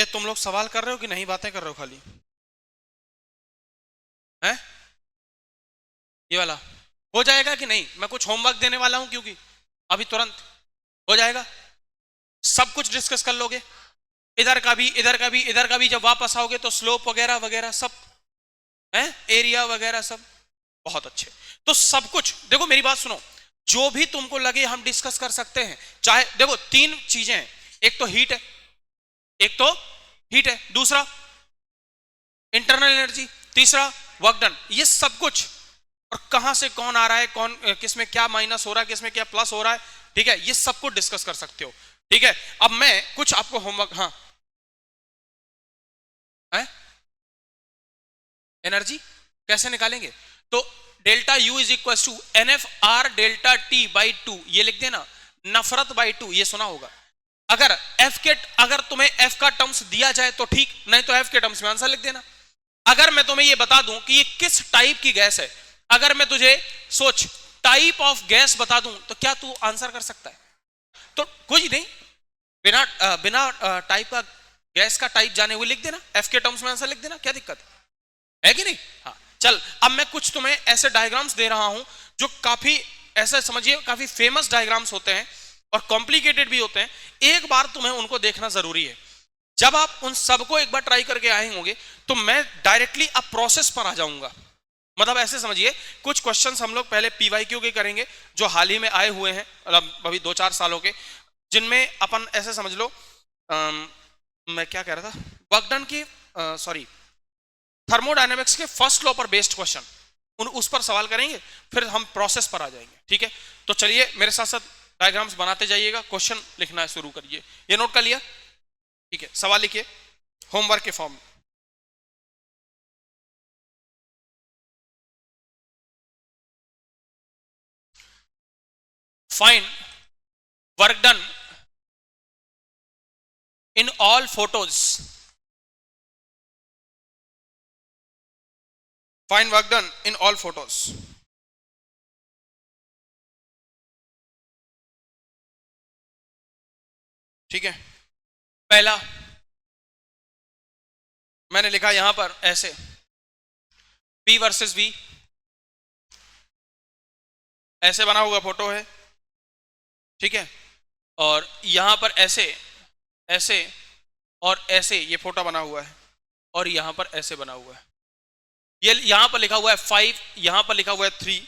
ये तुम लोग सवाल कर रहे हो कि नहीं, बातें कर रहे हो खाली? हैं? ये वाला हो जाएगा कि नहीं? मैं कुछ होमवर्क देने वाला हूं, क्योंकि अभी तुरंत हो जाएगा। सब कुछ डिस्कस कर लोगे, इधर का भी, इधर का भी, इधर का भी। जब वापस आओगे तो स्लोप वगैरह वगैरह सब है, एरिया वगैरह सब। बहुत अच्छे। तो सब कुछ देखो, मेरी बात सुनो, जो भी तुमको लगे हम डिस्कस कर सकते हैं। चाहे देखो, तीन चीजें हैं, एक तो हीट है, एक तो हीट है, दूसरा इंटरनल एनर्जी, तीसरा वर्क डन। ये सब कुछ, और कहां से कौन आ रहा है, कौन किसमें क्या माइनस हो रहा है, किसमें क्या प्लस हो रहा है, ठीक है, ये सब कुछ डिस्कस कर सकते हो। ठीक है, अब मैं कुछ आपको होमवर्क, हाँ है, एनर्जी कैसे निकालेंगे? तो delta U is equal to N F R delta T by two, ये लिख देना, नफरत बाई टू, ये सुना होगा। अगर अगर तुम्हें एफ का टर्म्स दिया जाए तो ठीक, नहीं तो एफ के टर्म्स में आंसर लिख देना। अगर मैं तुम्हें ये बता दूं कि ये किस टाइप की गैस है, अगर मैं तुझे सोच टाइप ऑफ गैस बता दूं, तो क्या तू आंसर कर सकता है? तो कुछ नहीं, बिना बिना टाइप का, गैस का टाइप जाने हुए लिख देना, एफ के टर्म्स में आंसर लिख देना, क्या दिक्कत है कि नहीं? हाँ चल, अब मैं कुछ तुम्हें ऐसे डायग्राम्स दे रहा हूं जो काफी, ऐसा समझिए, काफी फेमस डायग्राम्स होते हैं और कॉम्प्लिकेटेड भी होते हैं। एक बार तुम्हें उनको देखना जरूरी है। जब आप उन सबको एक बार ट्राई करके आए होंगे तो मैं डायरेक्टली अब प्रोसेस पर आ जाऊंगा। मतलब ऐसे समझिए, कुछ क्वेश्चंस हम लोग पहले पीवाईक्यू के करेंगे जो हाल ही में आए हुए हैं, मतलब अभी 2-4 सालों के, जिनमें अपन ऐसे समझ लो, मैं क्या कह रहा था, वर्क डन की, सॉरी, थर्मोडायनेमिक्स के फर्स्ट लॉ पर बेस्ड क्वेश्चन, उस पर सवाल करेंगे, फिर हम प्रोसेस पर आ जाएंगे। ठीक है, तो चलिए मेरे साथ साथ डायग्राम्स बनाते जाइएगा, क्वेश्चन लिखना शुरू करिए। ये नोट कर लिया? ठीक है, सवाल लिखिए होमवर्क के फॉर्म में। Find work done in all photos, find work done in all photos. ठीक है, पहला मैंने लिखा यहां पर ऐसे, P वर्सेस V, ऐसे बना हुआ फोटो है। ठीक है, और यहां पर ऐसे, ऐसे और ऐसे ये फोटो बना हुआ है, और यहां पर ऐसे बना हुआ है। ये यहां पर लिखा हुआ है 5, यहां पर लिखा हुआ है 3,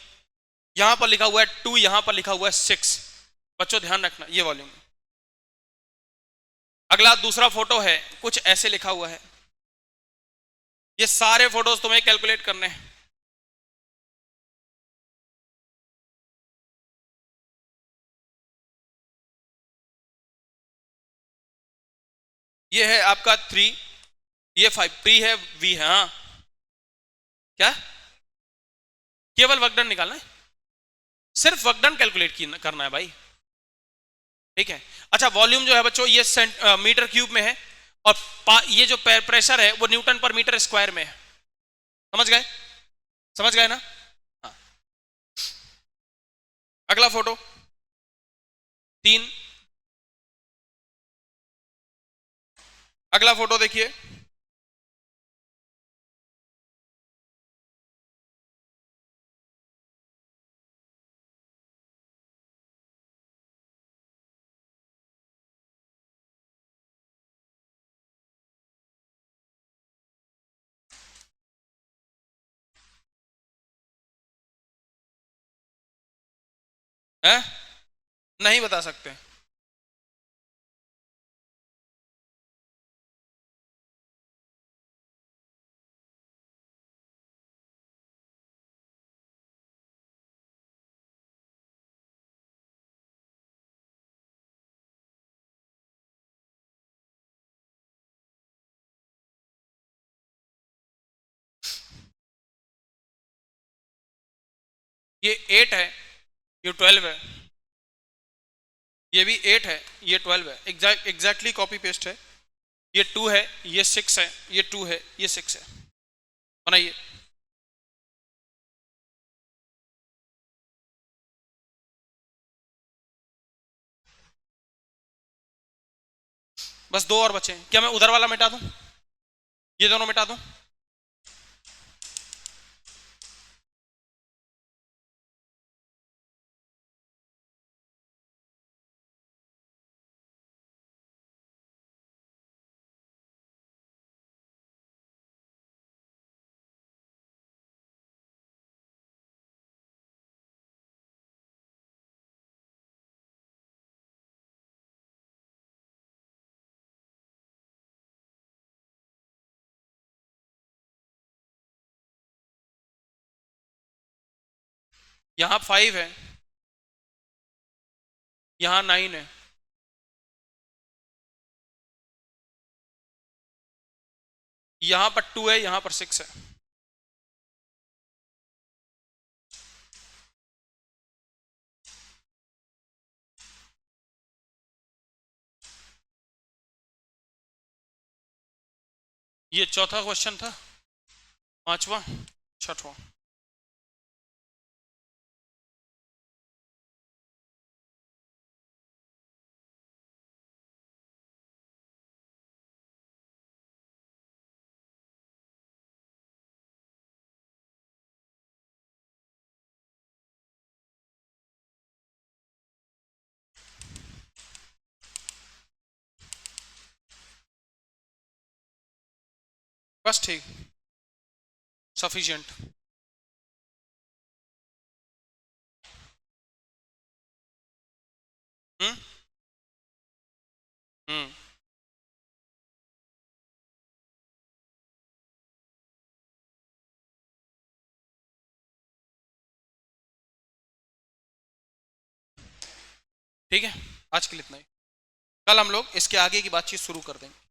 यहां पर लिखा हुआ है 2, यहां पर लिखा हुआ है 6। बच्चों ध्यान रखना, ये वॉल्यूम। अगला दूसरा फोटो है, कुछ ऐसे लिखा हुआ है। ये सारे फोटोज तुम्हें कैलकुलेट करने हैं। ये है आपका 3, ये 5, P है, V है। हाँ, क्या केवल वर्क डन निकालना है, सिर्फ वर्क डन कैलकुलेट करना है भाई। ठीक है, अच्छा, वॉल्यूम जो है बच्चों, ये मीटर क्यूब में है, और ये जो प्रेशर है वो न्यूटन पर मीटर स्क्वायर में है। समझ गए? समझ गए ना? हाँ। अगला फोटो 3, अगला फोटो देखिए, है नहीं बता सकते? ये 8 है, ये 12 है, ये भी 8 है, ये 12 है, एग्जैक्टली कॉपी पेस्ट है। ये 2 है, ये 6 है, ये 2 है, ये 6 है। बनाइए। बस 2 और बचे हैं। क्या मैं उधर वाला मिटा दूं, ये दोनों मिटा दूं? यहां 5 है, यहां 9 है, यहां पर 2 है, यहां पर 6 है। ये चौथा क्वेश्चन था, पांचवा, छठवां। बस ठीक, सफिशिएंट। हम्म हम्म ठीक है, आज के लिए इतना ही। कल हम लोग इसके आगे की बातचीत शुरू कर देंगे।